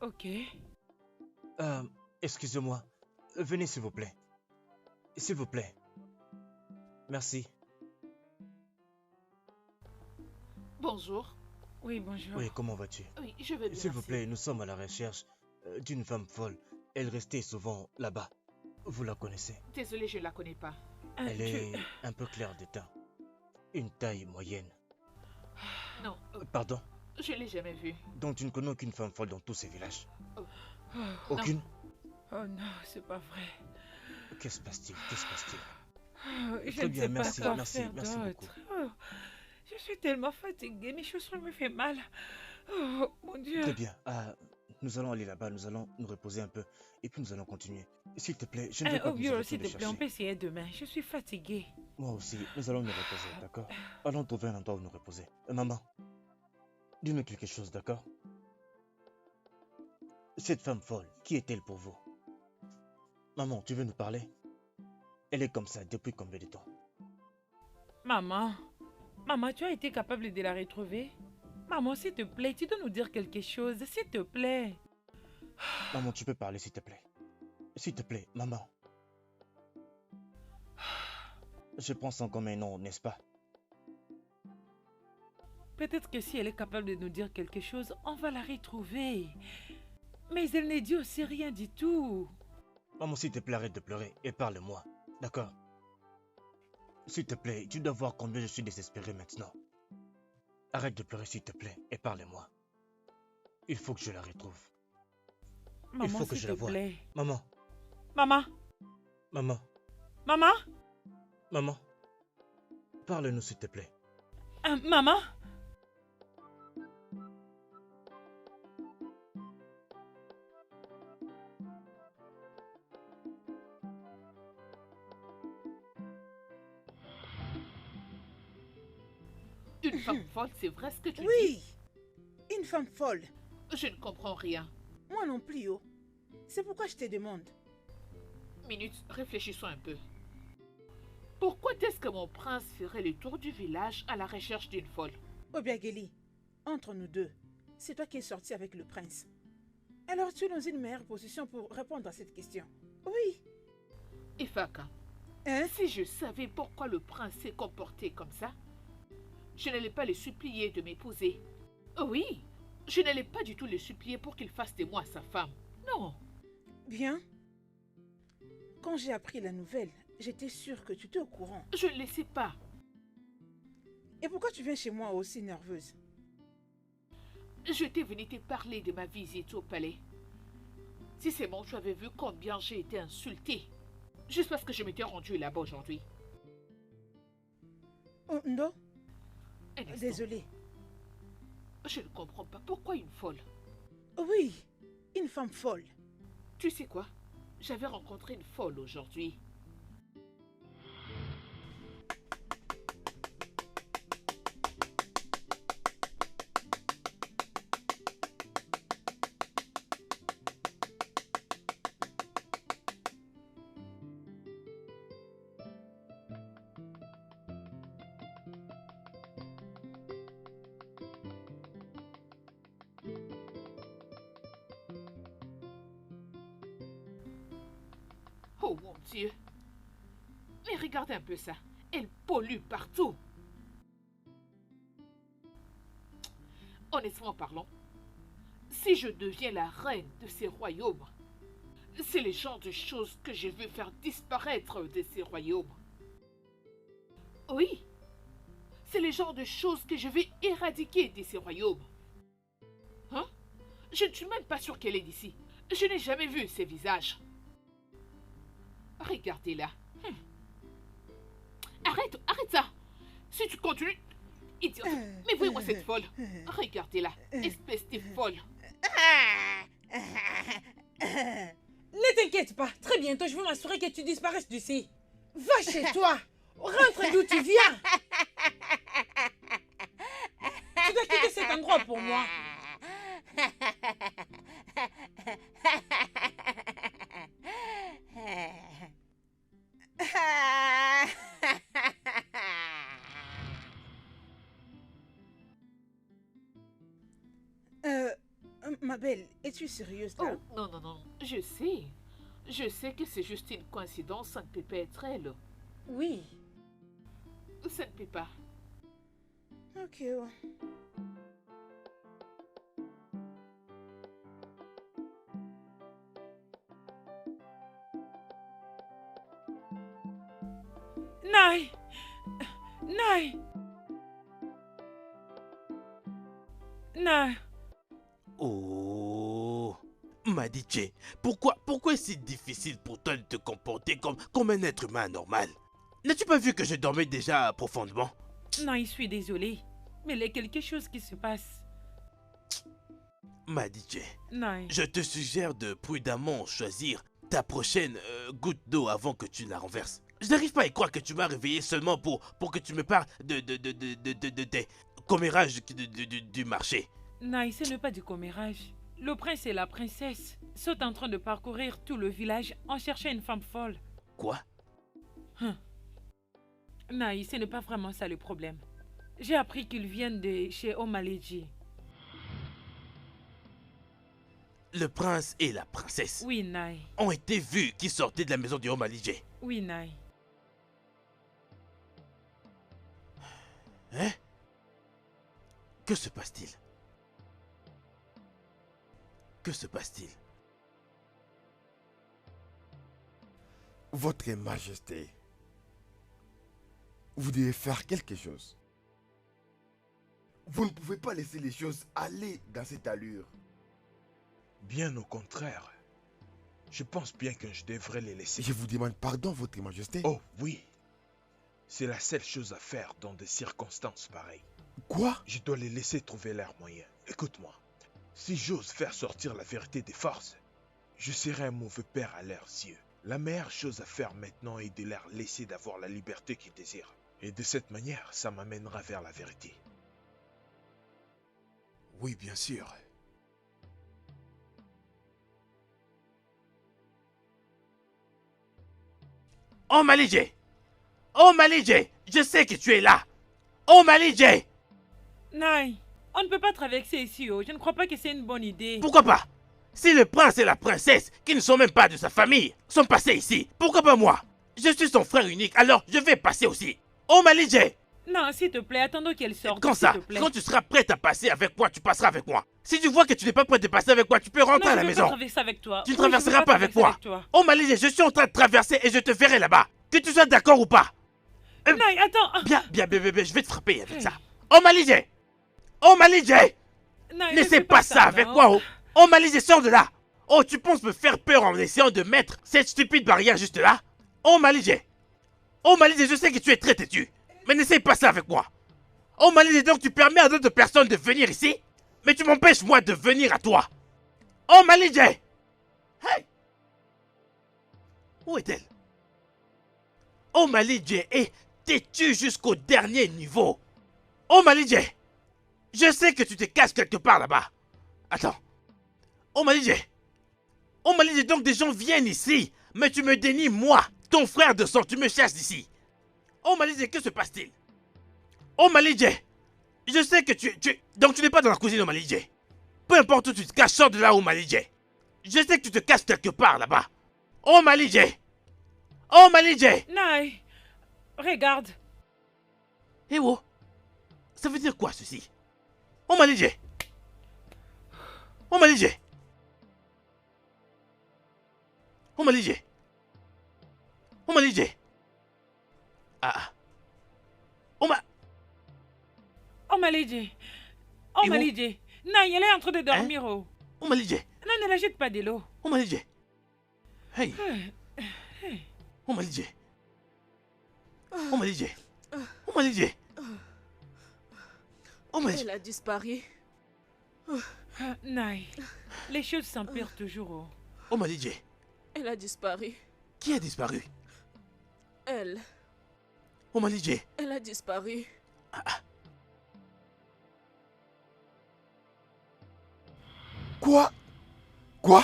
Ok. Excusez-moi. Venez s'il vous plaît. S'il vous plaît. Merci. Bonjour. Oui, bonjour. Oui, comment vas-tu? Oui, je vais bien. S'il vous merci. plaît, nous sommes à la recherche d'une femme folle. Elle restait souvent là-bas. Vous la connaissez? Désolée, je ne la connais pas. Elle est un peu claire de teint. Une taille moyenne. Non, Pardon? je ne l'ai jamais vue. Donc tu ne connais aucune femme folle dans tous ces villages? Oh, Aucune? oh non, c'est pas vrai. Qu'est-ce qui se passe-t-il? Qu'est-ce qui se passe-t-il? Je Très ne bien, sais merci, pas quoi merci, faire merci d'autre. beaucoup. Oh, je suis tellement fatiguée, mes chaussures me font mal. Oh, mon Dieu. Très bien. Nous allons aller là-bas, nous allons nous reposer un peu et puis nous allons continuer. S'il te plaît, je ne veux pas Au que nous bureau, arrêtions s'il de te plaît, on chercher. peut essayer demain. Je suis fatiguée. Moi aussi, nous allons nous reposer, d'accord? Allons trouver un endroit où nous reposer. Maman, dis-nous quelque chose, d'accord? Cette femme folle, qui est-elle pour vous? Maman, tu veux nous parler? Elle est comme ça depuis combien de temps? Maman, tu as été capable de la retrouver? Maman, s'il te plaît, tu dois nous dire quelque chose, s'il te plaît. Maman, tu peux parler, s'il te plaît. S'il te plaît, maman. Je prends ça comme un nom, n'est-ce pas? Peut-être que si elle est capable de nous dire quelque chose, on va la retrouver. Mais elle ne dit aussi rien du tout. Maman, s'il te plaît, arrête de pleurer et parle-moi, d'accord? S'il te plaît, tu dois voir combien je suis désespéré maintenant. Arrête de pleurer, s'il te plaît, et parle-moi. Il faut que je la retrouve. Il Maman, faut que je s'il la te voie. plaît. Maman, Maman, maman, maman, maman. Parle-nous, s'il te plaît. Maman. Une femme folle, c'est vrai ce que tu Oui, une femme folle. dis? Je ne comprends rien. Moi non plus, oh. C'est pourquoi je te demande. Minute, réfléchissons un peu. Pourquoi est-ce que mon prince ferait le tour du village à la recherche d'une folle? Obiageli, entre nous deux, c'est toi qui es sorti avec le prince. Alors tu es dans une meilleure position pour répondre à cette question. Oui. Ifaka, Hein? si je savais pourquoi le prince s'est comporté comme ça, je n'allais pas le supplier de m'épouser. Oui, je n'allais pas du tout le supplier pour qu'il fasse de moi sa femme. Non. Bien. Quand j'ai appris la nouvelle, j'étais sûre que tu étais au courant. Je ne le sais pas. Et pourquoi tu viens chez moi aussi nerveuse? Je t'ai venu te parler de ma visite au palais. Si c'est bon, tu avais vu combien j'ai été insultée. Juste parce que je m'étais rendue là-bas aujourd'hui. Oh, non, Un instant. désolée. Je ne comprends pas pourquoi une folle. Oui, une femme folle. Tu sais quoi? J'avais rencontré une folle aujourd'hui. Oh mon Dieu! Mais regardez un peu ça. Elle pollue partout. Honnêtement parlant, si je deviens la reine de ces royaumes, c'est le genre de choses que je veux faire disparaître de ces royaumes. Oui, c'est le genre de choses que je vais éradiquer de ces royaumes. Hein? Je ne suis même pas sûre qu'elle est d'ici. Je n'ai jamais vu ses visages. Regardez-la. Arrête, arrête ça. Si tu continues... Idiote. Mais voyez-moi cette folle. Regardez-la. Espèce de folle. Ne t'inquiète pas. Très bientôt, je vais m'assurer que tu disparaisses d'ici. Va chez toi. Rentre d'où tu viens. Tu dois quitter cet endroit pour moi. Ma belle, Es-tu sérieuse Oh, là? non, non, non. Je sais. Je sais que c'est juste une coïncidence. Ça ne peut pas être elle. Oui. Ça ne peut pas. Ok. Ouais. Nai! Nai! Nai! Oh, Madiche, pourquoi est-ce si difficile pour toi de te comporter comme un être humain normal? N'as-tu pas vu que je dormais déjà profondément? Nai, je suis désolée. Mais il y a quelque chose qui se passe. Madiche, Nai. je te suggère de prudemment choisir ta prochaine goutte d'eau avant que tu la renverses. Je n'arrive pas à y croire que tu m'as réveillé seulement pour que tu me parles des commérages du marché. Nai, ce n'est pas du commérage. Le prince et la princesse sont en train de parcourir tout le village en cherchant une femme folle. Quoi? Nai, ce n'est pas vraiment ça le problème. J'ai appris qu'ils viennent de chez Omaleji. Le prince et la princesse Oui, Nai. ont été vus qui sortaient de la maison du Omalige. Oui, Nai. Hein? Que se passe-t-il? Que se passe-t-il? Votre Majesté, vous devez faire quelque chose. Vous ne pouvez pas laisser les choses aller dans cette allure. Bien au contraire. Je pense bien que je devrais les laisser. Je vous demande pardon, Votre Majesté. Oh oui. C'est la seule chose à faire dans des circonstances pareilles. Quoi? Je dois les laisser trouver leur moyen. Écoute-moi. Si j'ose faire sortir la vérité des forces, je serai un mauvais père à leurs yeux. La meilleure chose à faire maintenant est de leur laisser d'avoir la liberté qu'ils désirent. Et de cette manière, ça m'amènera vers la vérité. Oui, bien sûr. Omalige! Omalige! Je sais que tu es là! Omalige! Nai, on ne peut pas traverser ici. Oh. Je ne crois pas que c'est une bonne idée. Pourquoi pas? Si le prince et la princesse, qui ne sont même pas de sa famille, sont passés ici, pourquoi pas moi? Je suis son frère unique, alors je vais passer aussi. Omalige! Non, s'il te plaît, attendons qu'elle sorte. Quand s'il ça? te plaît. Quand tu seras prête à passer avec moi, tu passeras avec moi. Si tu vois que tu n'es pas prête de passer avec moi, tu peux rentrer Non, à la je ne veux maison. pas traverser avec toi. Tu ne Oui, je veux traverseras pas avec traverser moi. toi. Oh Malige, je suis en train de traverser et je te verrai là-bas. Que tu sois d'accord ou pas. Nai, attends. Bien, je vais te frapper avec Hey. ça. Oh Malige! Oh Malige! Nai, ne N'essaie fais pas ça avec non. moi, oh! Oh Malige, sors de là! Oh, tu penses me faire peur en essayant de mettre cette stupide barrière juste là? Oh Malige! Oh Malige, je sais que tu es très têtu. Mais n'essaie pas ça avec moi. Oh Malige, donc tu permets à d'autres personnes de venir ici? Mais tu m'empêches moi de venir à toi. Oh Malige! Hey! Où est-elle? Oh Malige est têtu jusqu'au dernier niveau. Oh Malige! Je sais que tu te caches quelque part là-bas. Attends. Oh Malige! Oh Malige, donc des gens viennent ici, mais tu me dénies moi, ton frère de sang, tu me chasses d'ici. Oh Malige, que se passe-t-il? Oh Malige! Je sais que donc tu n'es pas dans la cuisine, oh Malige. Peu importe où tu te caches, sors de là, oh Malige. Je sais que tu te caches quelque part là-bas. Oh Malige! Oh Malige! Nai, regarde. Eh oh! Ça veut dire quoi ceci? Oh Malige! Oh Malige! Oh Malige! Oh Malige! Ah! Oh ma... Oh Malige. Oh Et où? Malige. Nai, elle est en train de dormir. Oh. Oh Malige! Non, ne la jette pas de l'eau. Oh Malige! Hey! Hey. Oh Malige! Oh Malige! Oh Malige! Oh Malige! Elle a disparu. Nai, les choses s'empirent toujours. Oh. Oh Malige! Elle a disparu. Qui a disparu? Elle. Oh Malige! Elle a disparu. Quoi? Quoi?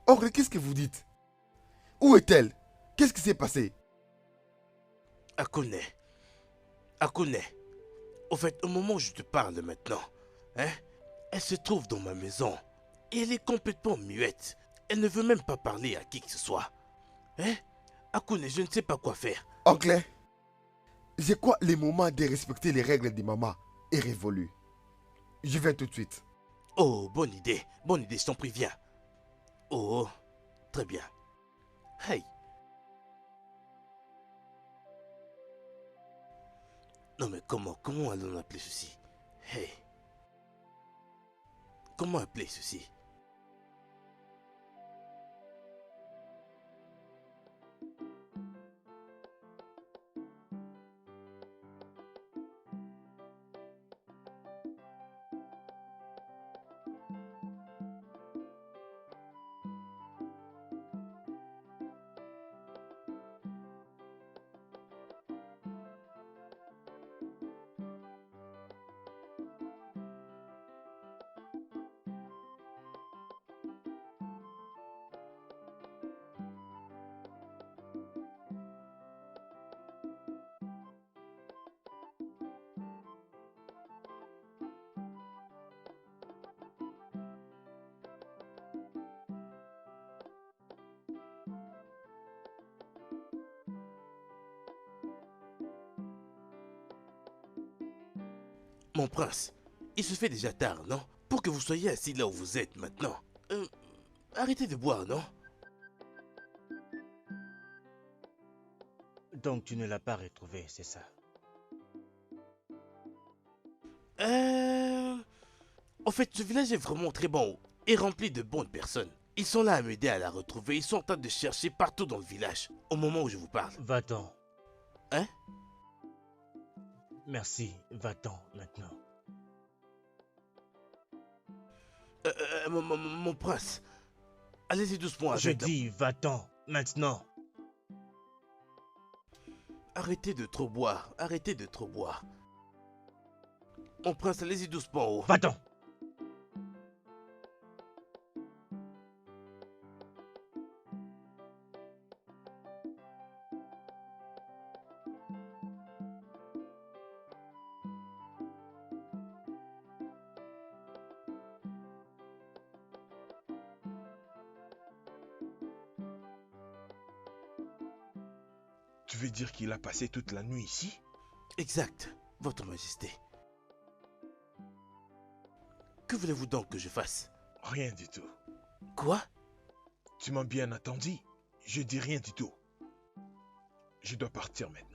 Oncle, qu'est-ce que vous dites? Où est-elle? Qu'est-ce qui s'est passé? Akone. Akone. Au fait, au moment où je te parle maintenant, hein, elle se trouve dans ma maison. Et elle est complètement muette. Elle ne veut même pas parler à qui que ce soit. Hein? Akune, je ne sais pas quoi faire. Oncle, je crois que le moment de respecter les règles de maman est révolu. Je viens tout de suite. Oh, bonne idée, je t'en prie, viens. Oh, très bien. Hey. Non mais comment allons-nous appeler ceci? Hey. Comment appeler ceci? Mon prince, il se fait déjà tard, non? Pour que vous soyez assis là où vous êtes maintenant. Arrêtez de boire, non? Donc tu ne l'as pas retrouvé, c'est ça? En fait, ce village est vraiment très bon et rempli de bonnes personnes. Ils sont là à m'aider à la retrouver. Ils sont en train de chercher partout dans le village, au moment où je vous parle. Va-t'en. Hein? Merci, va-t'en maintenant. Mon prince, allez-y doucement avec... Je dis, va-t'en maintenant. Arrêtez de trop boire, arrêtez de trop boire. Mon prince, allez-y doucement. Oh. Va-t'en. Tu veux dire qu'il a passé toute la nuit ici? Exact, votre majesté. Que voulez-vous donc que je fasse? Rien du tout. Quoi? Tu m'as bien attendu. Je dis rien du tout. Je dois partir maintenant.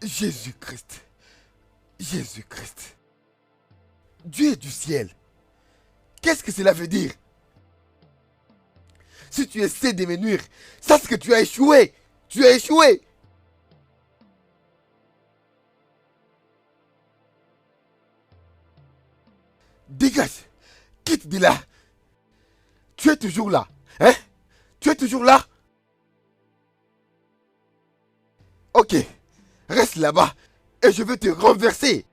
Jésus-Christ. Jésus-Christ. Dieu du ciel. Qu'est-ce que cela veut dire? Si tu essaies de me nuire, sache que tu as échoué. Tu as échoué. Dégage. Quitte de là. Tu es toujours là. Hein? Tu es toujours là? Ok. Reste là-bas et je vais te renverser.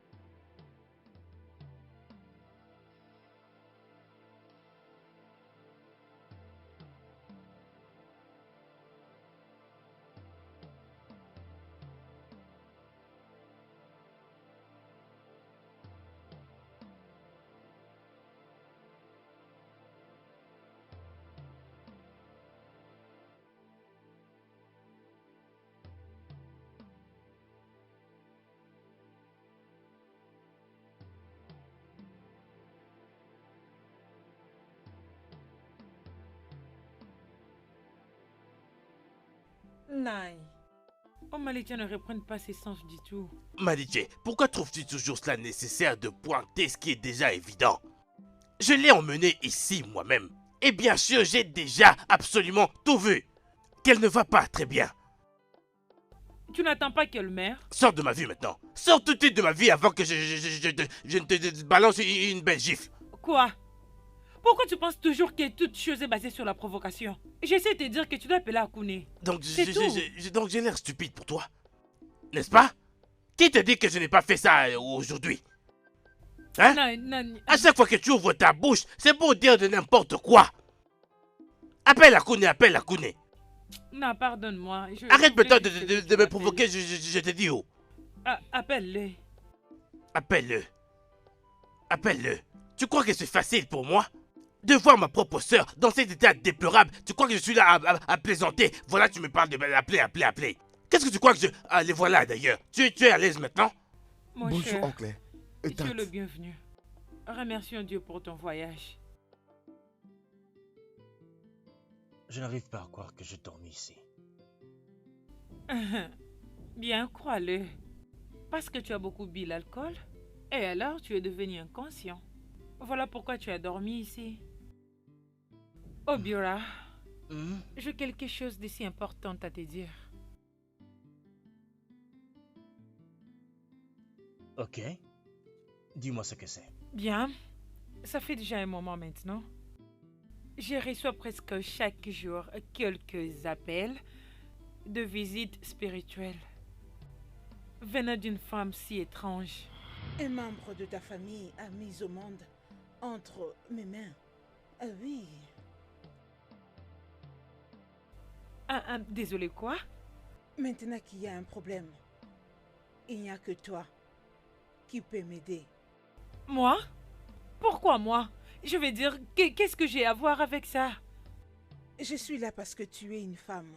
Nai. Oh, Malidia ne reprenne pas ses sens du tout. Malijé, pourquoi trouves-tu toujours cela nécessaire de pointer ce qui est déjà évident? Je l'ai emmenée ici moi-même. Et bien sûr, j'ai déjà absolument tout vu. Qu'elle ne va pas très bien. Tu n'attends pas qu'elle meure? Sors de ma vie maintenant. Sors tout de suite de ma vie avant que je ne te balance une belle gifle. Quoi? Pourquoi tu penses toujours que toute chose est basée sur la provocation? J'essaie de te dire que tu dois appeler Akune. Donc C'est donc j'ai l'air stupide pour toi. N'est-ce pas? Qui te dit que je n'ai pas fait ça aujourd'hui? Hein? Non. À chaque fois que tu ouvres ta bouche, c'est pour dire de n'importe quoi. Appelle Akune. Non, pardonne-moi. Arrête maintenant de me provoquer, je te dis où. Appelle-le. Appelle-le. Tu crois que c'est facile pour moi? De voir ma propre soeur dans cet état déplorable, tu crois que je suis là à plaisanter? Voilà, tu me parles de appeler. Qu'est-ce que tu crois que je... Ah, les voilà d'ailleurs. Tu es à l'aise maintenant? Mon Bonjour, cher, oncle. Et tu es tante. le bienvenu. Remercions Dieu pour ton voyage. Je n'arrive pas à croire que je dormis ici. Bien, crois-le. Parce que tu as beaucoup bu l'alcool, et alors tu es devenu inconscient. Voilà pourquoi tu as dormi ici. Obiora, j'ai quelque chose de si important à te dire. Ok. Dis-moi ce que c'est. Bien, ça fait déjà un moment maintenant. Je reçois presque chaque jour quelques appels de visites spirituelles venant d'une femme si étrange. Un membre de ta famille a mis au monde entre mes mains. Ah oui. Désolé, quoi? Maintenant qu'il y a un problème, il n'y a que toi qui peux m'aider. Moi? Pourquoi moi? Je veux dire, qu'est-ce que j'ai à voir avec ça? Je suis là parce que tu es une femme.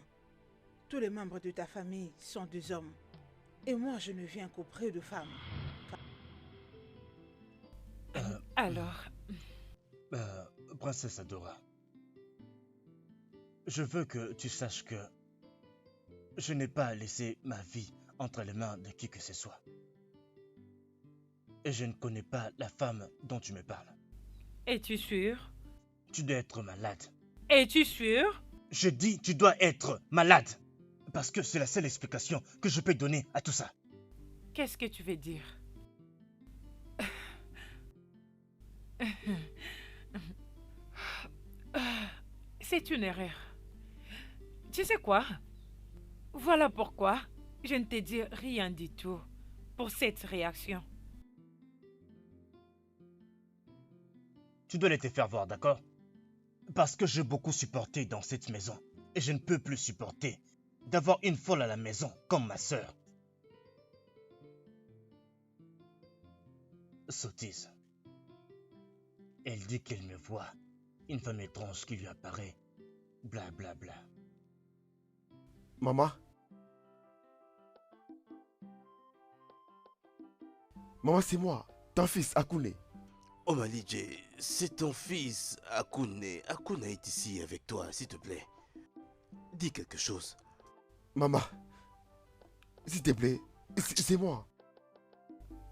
Tous les membres de ta famille sont des hommes. Et moi, je ne viens qu'auprès de femmes. Alors, Princesse Adora, je veux que tu saches que je n'ai pas laissé ma vie entre les mains de qui que ce soit. Et je ne connais pas la femme dont tu me parles. es-tu sûr? Tu dois être malade. Es-tu sûr? Je dis, tu dois être malade. Parce que c'est la seule explication que je peux donner à tout ça. Qu'est-ce que tu veux dire? C'est une erreur. Tu sais quoi? Voilà pourquoi je ne te dis rien du tout pour cette réaction. Tu dois les te faire voir, d'accord? Parce que j'ai beaucoup supporté dans cette maison. Et je ne peux plus supporter d'avoir une folle à la maison comme ma sœur. Sottise. Elle dit qu'elle me voit. Une femme étrange qui lui apparaît. Bla bla bla. Maman? Maman, c'est moi, ton fils Akune. Oh Malidje, c'est ton fils Akune. Akune est ici avec toi, s'il te plaît. Dis quelque chose. Maman, s'il te plaît, c'est moi.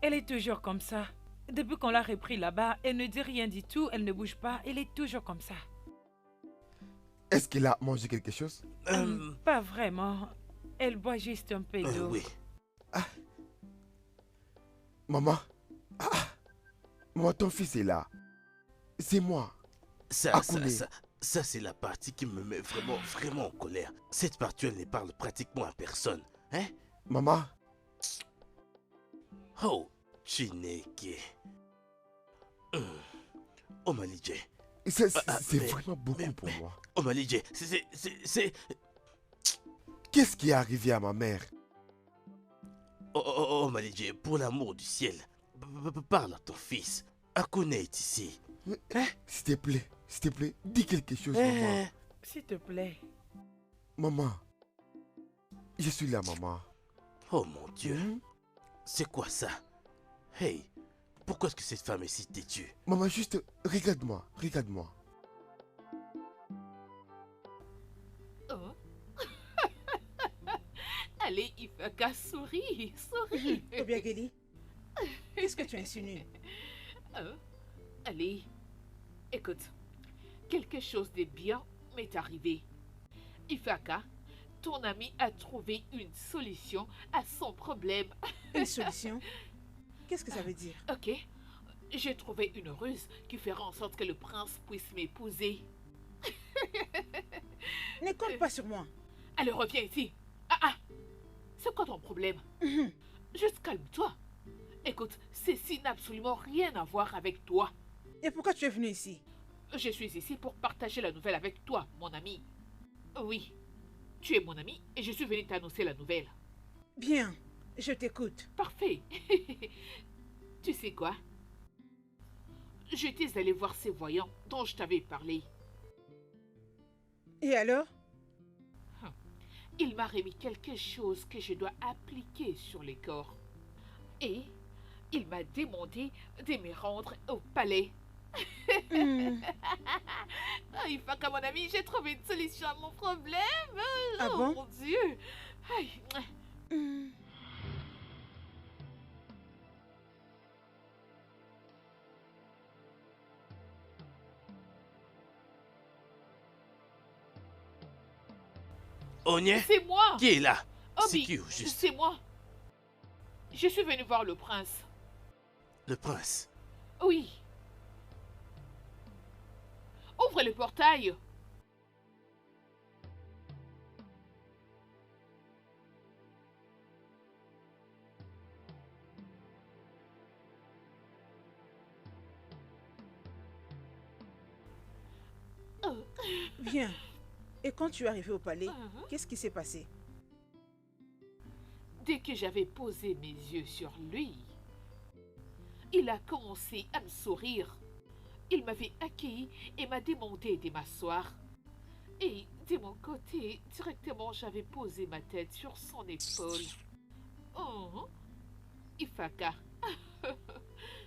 Elle est toujours comme ça. Depuis qu'on l'a repris là-bas, elle ne dit rien du tout, elle ne bouge pas, elle est toujours comme ça. Est-ce qu'elle a mangé quelque chose? Pas vraiment. Elle boit juste un peu d'eau. Oui. Maman, maman, ton fils est là. C'est moi. Ça, Akune. c'est la partie qui me met vraiment en colère. Cette partie, elle ne parle pratiquement à personne. Hein? Maman, Oh, Chineke. Oh Malidje. c'est mais- vraiment beaucoup pour moi. Oh Malidje, c'est... Qu'est-ce qui est arrivé à ma mère? Oh Malidje, pour l'amour du ciel, parle à ton fils. Akune est ici. S'il te plaît, dis quelque chose, maman. S'il te plaît. Maman, je suis là, maman. Oh mon Dieu, c'est quoi ça? Hey, pourquoi est-ce que cette femme est si têtue? Maman, juste regarde-moi. Oh. Allez, Ifaka, souris. Obiageli, qu'est-ce que tu insinues? Oh. Allez, Écoute, quelque chose de bien m'est arrivé. Ifaka, ton ami a trouvé une solution à son problème. Une solution? Qu'est-ce que ça veut dire? Ok, j'ai trouvé une ruse qui fera en sorte que le prince puisse m'épouser. Ne compte pas sur moi. Allez, reviens ici. Ah, c'est quoi ton problème? Mhm. Juste calme-toi. Écoute, ceci n'a absolument rien à voir avec toi. Et pourquoi tu es venu ici? Je suis ici pour partager la nouvelle avec toi, mon ami. Oui, tu es mon ami et je suis venu t'annoncer la nouvelle. Bien, je t'écoute. Parfait. Tu sais quoi? J'étais allé voir ces voyants dont je t'avais parlé. Et alors? Il m'a remis quelque chose que je dois appliquer sur les corps. Et il m'a demandé de me rendre au palais. Hmm. Il faut qu'à mon ami, j'ai trouvé une solution à mon problème. Ah Oh bon? mon Dieu. Aïe. Hmm. Onye, C'est moi. qui est là? C'est Obi, qui au juste? c'est moi. Je suis venu voir le prince. Le prince. Oui. Ouvre le portail. Oh. Bien. Et quand tu es arrivé au palais, Mhm. qu'est-ce qui s'est passé? Dès que j'avais posé mes yeux sur lui, il a commencé à me sourire. Il m'avait accueilli et m'a demandé de m'asseoir. Et de mon côté, directement, j'avais posé ma tête sur son épaule. Oh, Ifaka.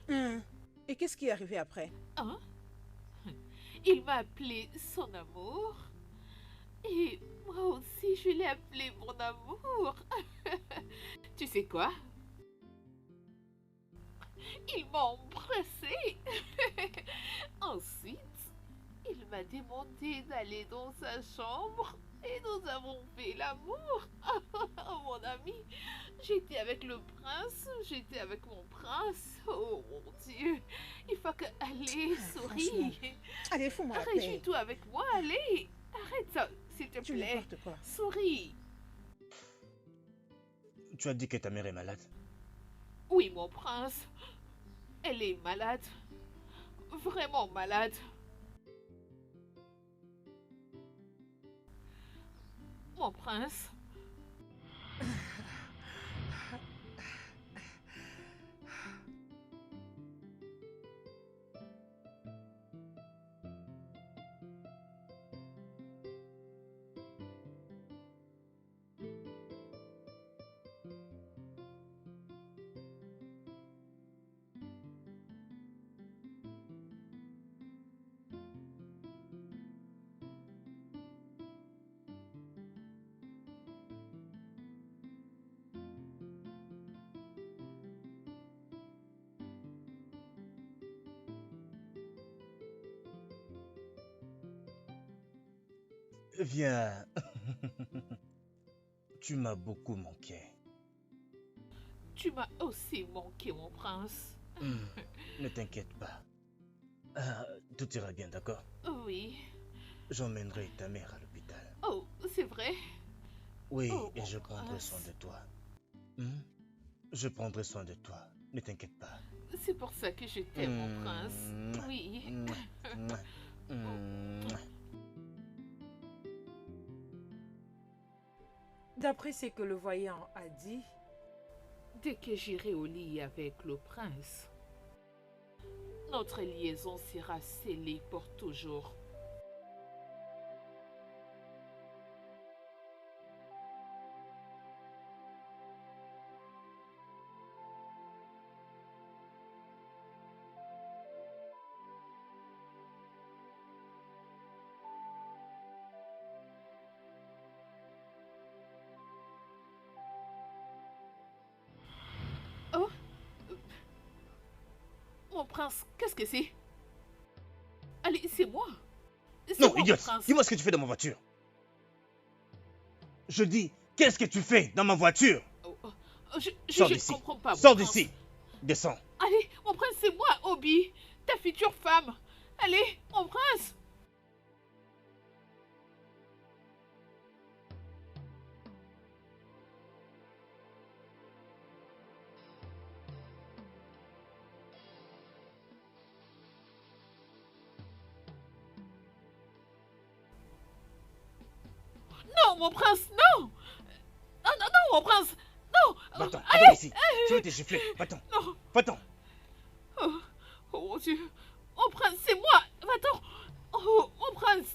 Hmm. Et qu'est-ce qui est arrivé après? Hein? Il m'a appelé son amour. Et moi aussi, je l'ai appelé mon amour. Tu sais quoi? Il m'a embrassé. Ensuite, il m'a demandé d'aller dans sa chambre et nous avons fait l'amour. Oh, mon ami, j'étais avec le prince, j'étais avec mon prince. Oh mon Dieu, il faut que... Allez, souris. franchement. Allez, fous-moi la paix. Réjouis-toi avec moi, allez. Arrête ça, s'il te Tu plaît. n'importe quoi. Souris. Tu as dit que ta mère est malade. Oui, mon prince. Elle est malade. Vraiment malade. Mon prince. Viens. Tu m'as beaucoup manqué. Tu m'as aussi manqué, mon prince. Ne t'inquiète pas. Tout ira bien, d'accord? Oui. J'emmènerai ta mère à l'hôpital. Oh, c'est vrai? Oui, Oh, et mon je prendrai prince. soin de toi. Je prendrai soin de toi. Ne t'inquiète pas. C'est pour ça que je t'aime, mon prince. Oui. Mouah, mouah. D'après ce que le voyant a dit, Dès que j'irai au lit avec le prince, notre liaison sera scellée pour toujours. Oh, mon prince, qu'est-ce que c'est? Allez, c'est moi. C'est Non, moi, mon idiote, prince. dis-moi ce que tu fais dans ma voiture. Je dis, qu'est-ce que tu fais dans ma voiture? Sors Je d'ici. comprends pas. mon Sors prince. d'ici. Descends. Allez, mon prince, c'est moi, Obi, ta future femme. Allez, mon prince. Non, mon prince, non. Non, non, non, mon prince. Non. Va-t'en, attends ici. Je vais te gifler. Va-t'en. Non. Va-t'en. Oh, oh mon Dieu. Mon prince, c'est moi. Va-t'en. Oh, mon prince.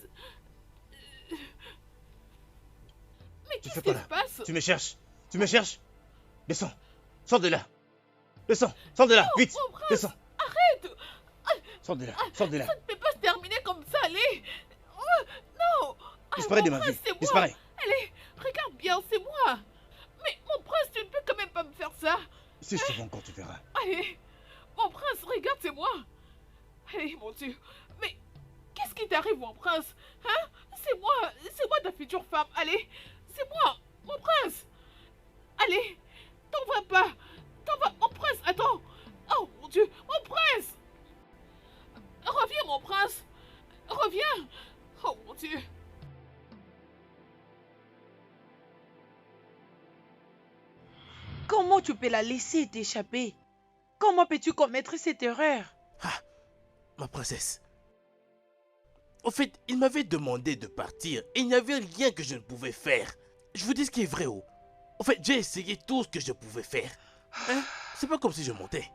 Mais Tu qu'est-ce fais qui quoi se là? passe? Tu me cherches? Tu me cherches? Descends. Sors de là. Descends. Sors de là. Vite. Mon prince, Descends. arrête. Sors de là. Sors de là. Ça ne peut pas se terminer comme ça, allez. Oh, non. Disparais de mon ma prince, vie. c'est moi. Disparais. Allez, regarde bien, c'est moi. Mais mon prince, tu ne peux quand même pas me faire ça. Si souvent quand tu verras. Allez, mon prince, regarde, c'est moi. Allez, mon Dieu. Mais qu'est-ce qui t'arrive, mon prince? Hein? C'est moi ta future femme. Allez, c'est moi, mon prince. Allez, t'en vas pas. T'en vas, mon prince, attends. Oh, mon Dieu, mon prince. Reviens, mon prince. Reviens. Oh, mon Dieu. Comment tu peux la laisser t'échapper? Comment peux-tu commettre cette erreur? Ah, ma princesse. Au fait, il m'avait demandé de partir et il n'y avait rien que je ne pouvais faire. Je vous dis ce qui est vrai, oh. En fait, j'ai essayé tout ce que je pouvais faire. Hein? C'est pas comme si je montais.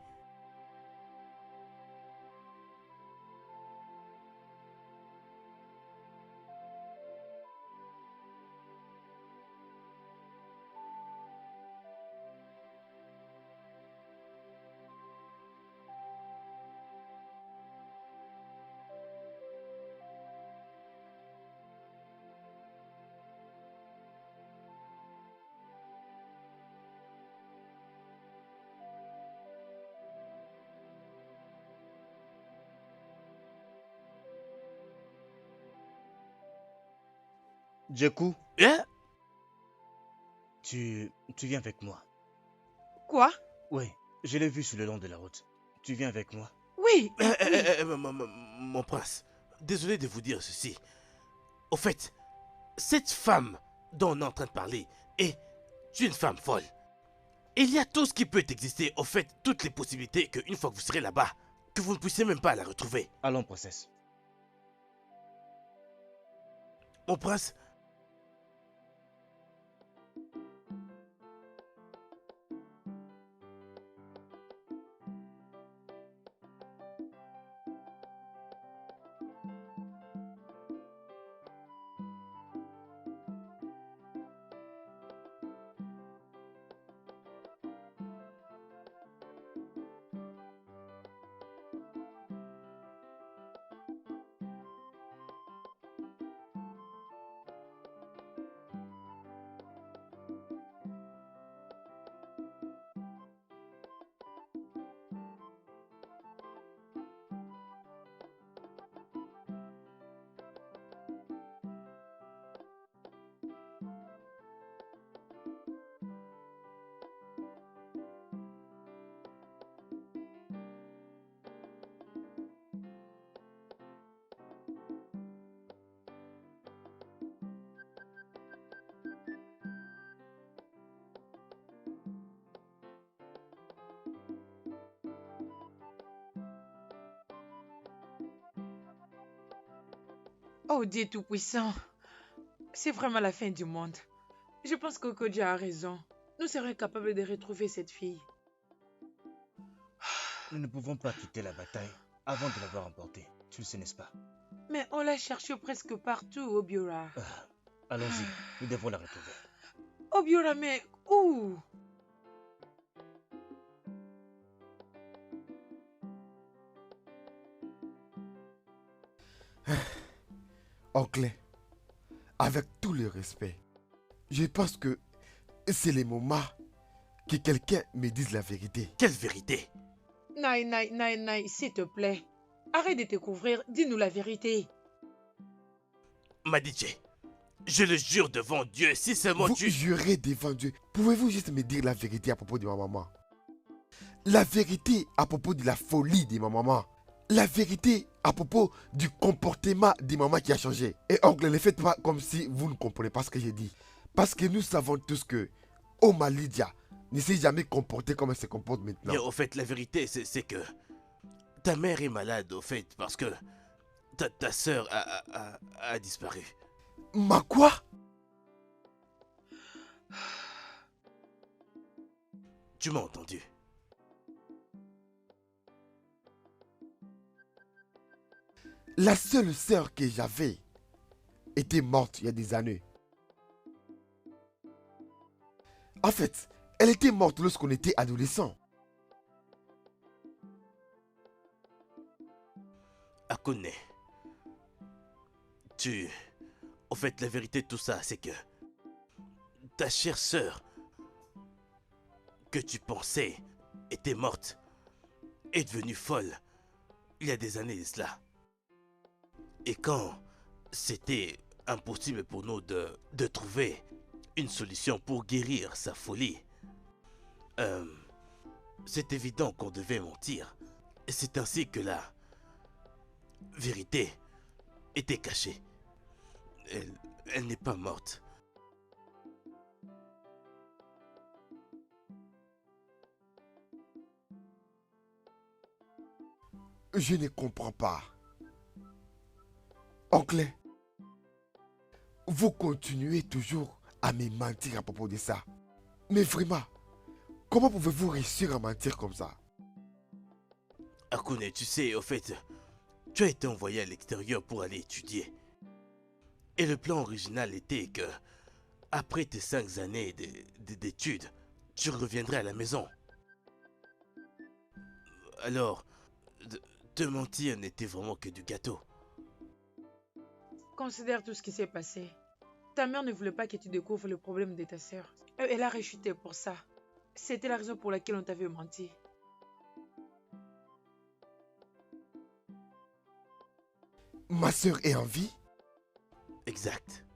Jeku, Hein? tu viens avec moi. Quoi? Oui, je l'ai vu sur le long de la route. Tu viens avec moi. Oui, Mon prince, désolé de vous dire ceci. Au fait, cette femme dont on est en train de parler est une femme folle. Il y a tout ce qui peut exister, au fait, toutes les possibilités qu'une fois que vous serez là-bas, que vous ne puissiez même pas la retrouver. Allons, princesse. Mon prince, oh Dieu Tout-Puissant, c'est vraiment la fin du monde. Je pense que Kodja a raison. Nous serons capables de retrouver cette fille. Nous ne pouvons pas quitter la bataille avant de l'avoir emportée. Tu le sais, n'est-ce pas? Mais on l'a cherchée presque partout, Obiora. Allons-y, nous devons la retrouver. Obiora, mais où? Oncle, avec tout le respect, je pense que c'est le moment que quelqu'un me dise la vérité. quelle vérité! Naï, s'il te plaît. Arrête de te couvrir, dis-nous la vérité. Madidje, je le jure devant Dieu, si seulement Vous tu... jurez devant Dieu. Pouvez-vous juste me dire la vérité à propos de ma maman? La vérité à propos de la folie de ma maman. La vérité à propos du comportement de maman qui a changé. Et oncle, ne faites pas comme si vous ne comprenez pas ce que j'ai dit. Parce que nous savons tous que Oma Lydia ne s'est jamais comportée comme elle se comporte maintenant. Mais au fait, la vérité, c'est que... Ta mère est malade, au fait, parce que... Ta sœur a disparu. Ma quoi? Tu m'as entendu? La seule sœur que j'avais était morte il y a des années. En fait, elle était morte lorsqu'on était adolescent. Akone, au fait, la vérité de tout ça, c'est que... Ta chère sœur, que tu pensais était morte, est devenue folle il y a des années de cela. Et quand c'était impossible pour nous de trouver une solution pour guérir sa folie, c'est évident qu'on devait mentir. Et c'est ainsi que la vérité était cachée. Elle n'est pas morte. Je ne comprends pas. Oncle, vous continuez toujours à me mentir à propos de ça. Mais vraiment, comment pouvez-vous réussir à mentir comme ça? Akone, tu sais, au fait, tu as été envoyé à l'extérieur pour aller étudier. Et le plan original était que, après tes 5 années d'études, tu reviendrais à la maison. Alors, te mentir n'était vraiment que du gâteau. Considère tout ce qui s'est passé. Ta mère ne voulait pas que tu découvres le problème de ta sœur. Elle a rechuté pour ça. C'était la raison pour laquelle on t'avait menti. Ma sœur est en vie Exact,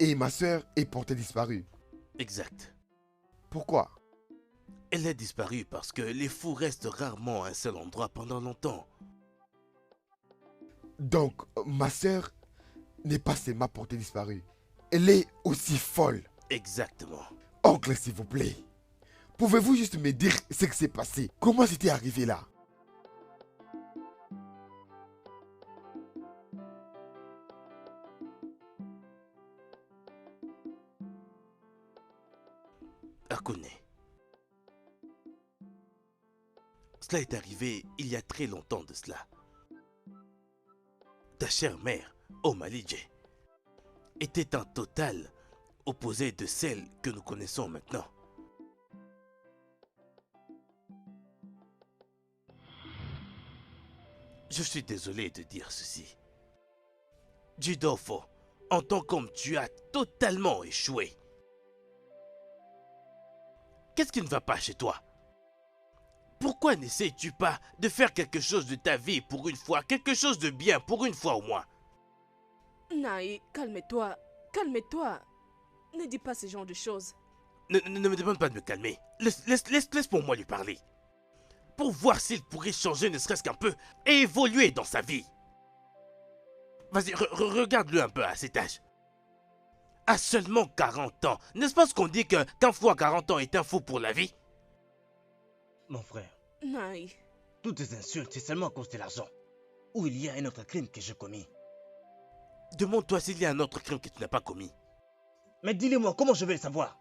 et ma sœur est portée disparue. exact. Pourquoi? Elle a disparu parce que les fous restent rarement à un seul endroit pendant longtemps. Donc, ma sœur n'est pas seulement portée disparue. Elle est aussi folle. Exactement. Oncle, s'il vous plaît, pouvez-vous juste me dire ce qui s'est passé? Comment c'était arrivé là? Akone. Cela est arrivé il y a très longtemps de cela. Ta chère mère, Oma Lydia, était un total opposé de celle que nous connaissons maintenant. Je suis désolé de dire ceci. Jidolfo, en tant qu'homme, tu as totalement échoué. Qu'est-ce qui ne va pas chez toi? Pourquoi n'essayes-tu pas de faire quelque chose de ta vie pour une fois, quelque chose de bien pour une fois au moins? Naï, calme-toi, calme-toi. Ne dis pas ce genre de choses. Ne me demande pas de me calmer. Laisse pour moi lui parler. Pour voir s'il pourrait changer ne serait-ce qu'un peu et évoluer dans sa vie. Vas-y, regarde-le un peu à cet âge. À seulement 40 ans, n'est-ce pas ce qu'on dit qu'un fou à 40 ans est un fou pour la vie? Mon frère, Naï, toutes ces insultes, c'est seulement à cause de l'argent. Ou il y a un autre crime que j'ai commis. Demande-toi s'il y a un autre crime que tu n'as pas commis. Mais dis-le-moi, comment je vais le savoir?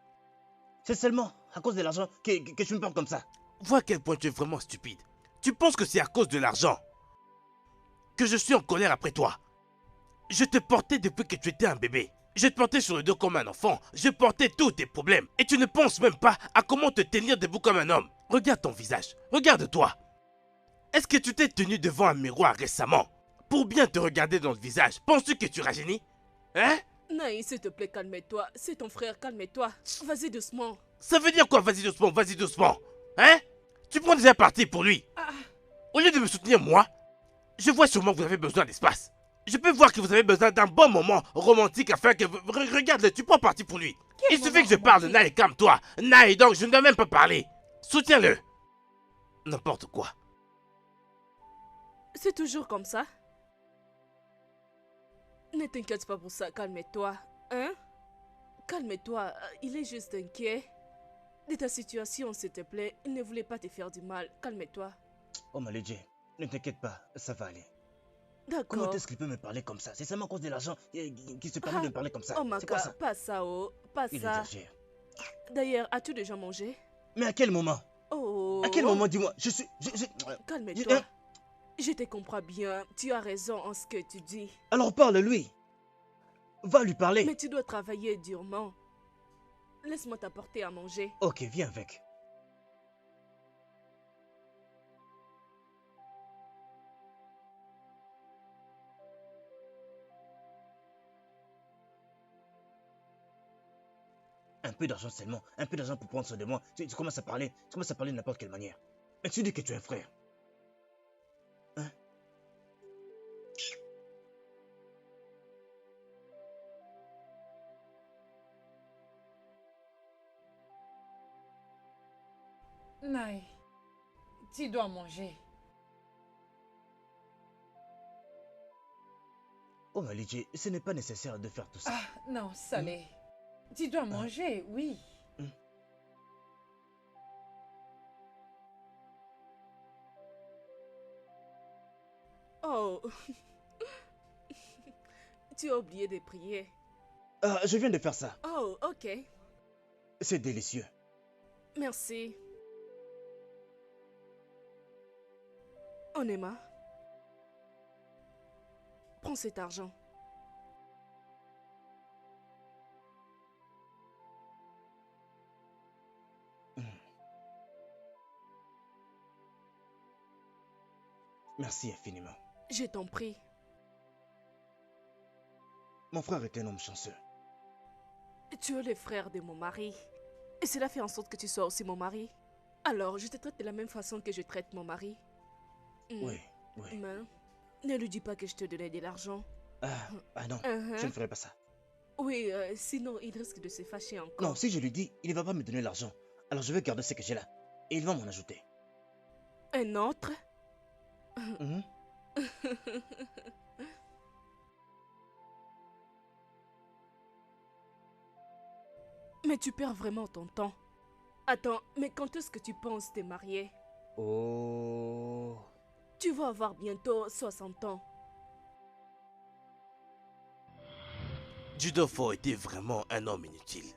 C'est seulement à cause de l'argent que tu me parles comme ça. Vois à quel point tu es vraiment stupide. Tu penses que c'est à cause de l'argent que je suis en colère après toi. Je te portais depuis que tu étais un bébé. Je te portais sur le dos comme un enfant. Je portais tous tes problèmes. Et tu ne penses même pas à comment te tenir debout comme un homme. Regarde ton visage. Regarde-toi. Est-ce que tu t'es tenu devant un miroir récemment pour bien te regarder dans le visage? Penses-tu que tu rajeunis? Hein? Naï, s'il te plaît, calme-toi. C'est ton frère, calme-toi. Vas-y doucement. Ça veut dire quoi, vas-y doucement, vas-y doucement? Hein? Tu prends déjà parti pour lui. Au lieu de me soutenir moi, je vois sûrement que vous avez besoin d'espace. Je peux voir que vous avez besoin d'un bon moment romantique afin que vous... Regarde-le, tu prends parti pour lui. Quel Il suffit moment que je parle de romantique? Naï, calme-toi. Naï, donc je ne dois même pas parler. Soutiens-le. N'importe quoi. C'est toujours comme ça. Ne t'inquiète pas pour ça, calme-toi. Hein? Calme-toi, il est juste inquiet. De ta situation, s'il te plaît, il ne voulait pas te faire du mal. Calme-toi. Oh Malédje, ne t'inquiète pas, ça va aller. Comment D'accord. est-ce qu'il peut me parler comme ça? C'est seulement à cause de l'argent qui se permet de me parler comme ça. Oh C'est quoi Maka, ça? pas ça, oh. Pas Il ça. exagère. D'ailleurs, as-tu déjà mangé? Mais à quel moment? Oh. À quel moment, dis-moi? Je suis... Calme-toi. Je te comprends bien. Tu as raison en ce que tu dis. Alors parle-lui. Va lui parler. Mais tu dois travailler durement. Laisse-moi t'apporter à manger. Ok, viens avec. Un peu d'argent seulement, un peu d'argent pour prendre soin de moi. Tu commences à parler, de n'importe quelle manière. Mais tu dis que tu es un frère. Hein? Naï, tu dois manger. Oh Malédje, ce n'est pas nécessaire de faire tout ça. Ah, non, Salé. Tu dois manger, oui. Oh. Tu as oublié de prier. Ah, je viens de faire ça. Oh, ok. C'est délicieux. Merci. Onema, prends cet argent. Merci infiniment. Je t'en prie. Mon frère est un homme chanceux. Tu es le frère de mon mari. Et cela fait en sorte que tu sois aussi mon mari. Alors, je te traite de la même façon que je traite mon mari. Oui, oui. Mais ne lui dis pas que je te donnais de l'argent. Ah non, Uh-huh. je ne ferai pas ça. Oui, sinon il risque de se fâcher encore. Non, si je lui dis, il ne va pas me donner l'argent. Alors je vais garder ce que j'ai là. Et il va m'en ajouter. Un autre? Mhm. Mais tu perds vraiment ton temps. Attends, mais quand est-ce que tu penses te marier? Oh. Tu vas avoir bientôt 60 ans. Judofo était vraiment un homme inutile.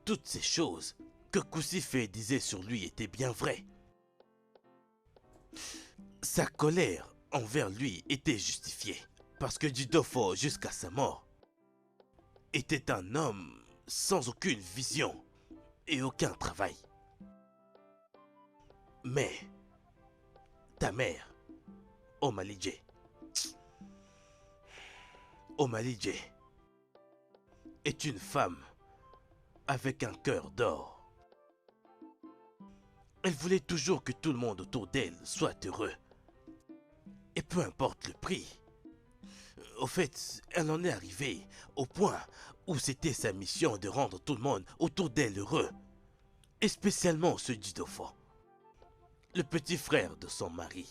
Toutes ces choses que Kousife disait sur lui étaient bien vraies. Sa colère envers lui était justifiée parce que Judofo, jusqu'à sa mort, était un homme sans aucune vision et aucun travail. Mais ta mère, Omalijé, est une femme avec un cœur d'or. Elle voulait toujours que tout le monde autour d'elle soit heureux. Et peu importe le prix. Au fait, elle en est arrivée au point où c'était sa mission de rendre tout le monde autour d'elle heureux. Et spécialement ceux du dauphin, le petit frère de son mari.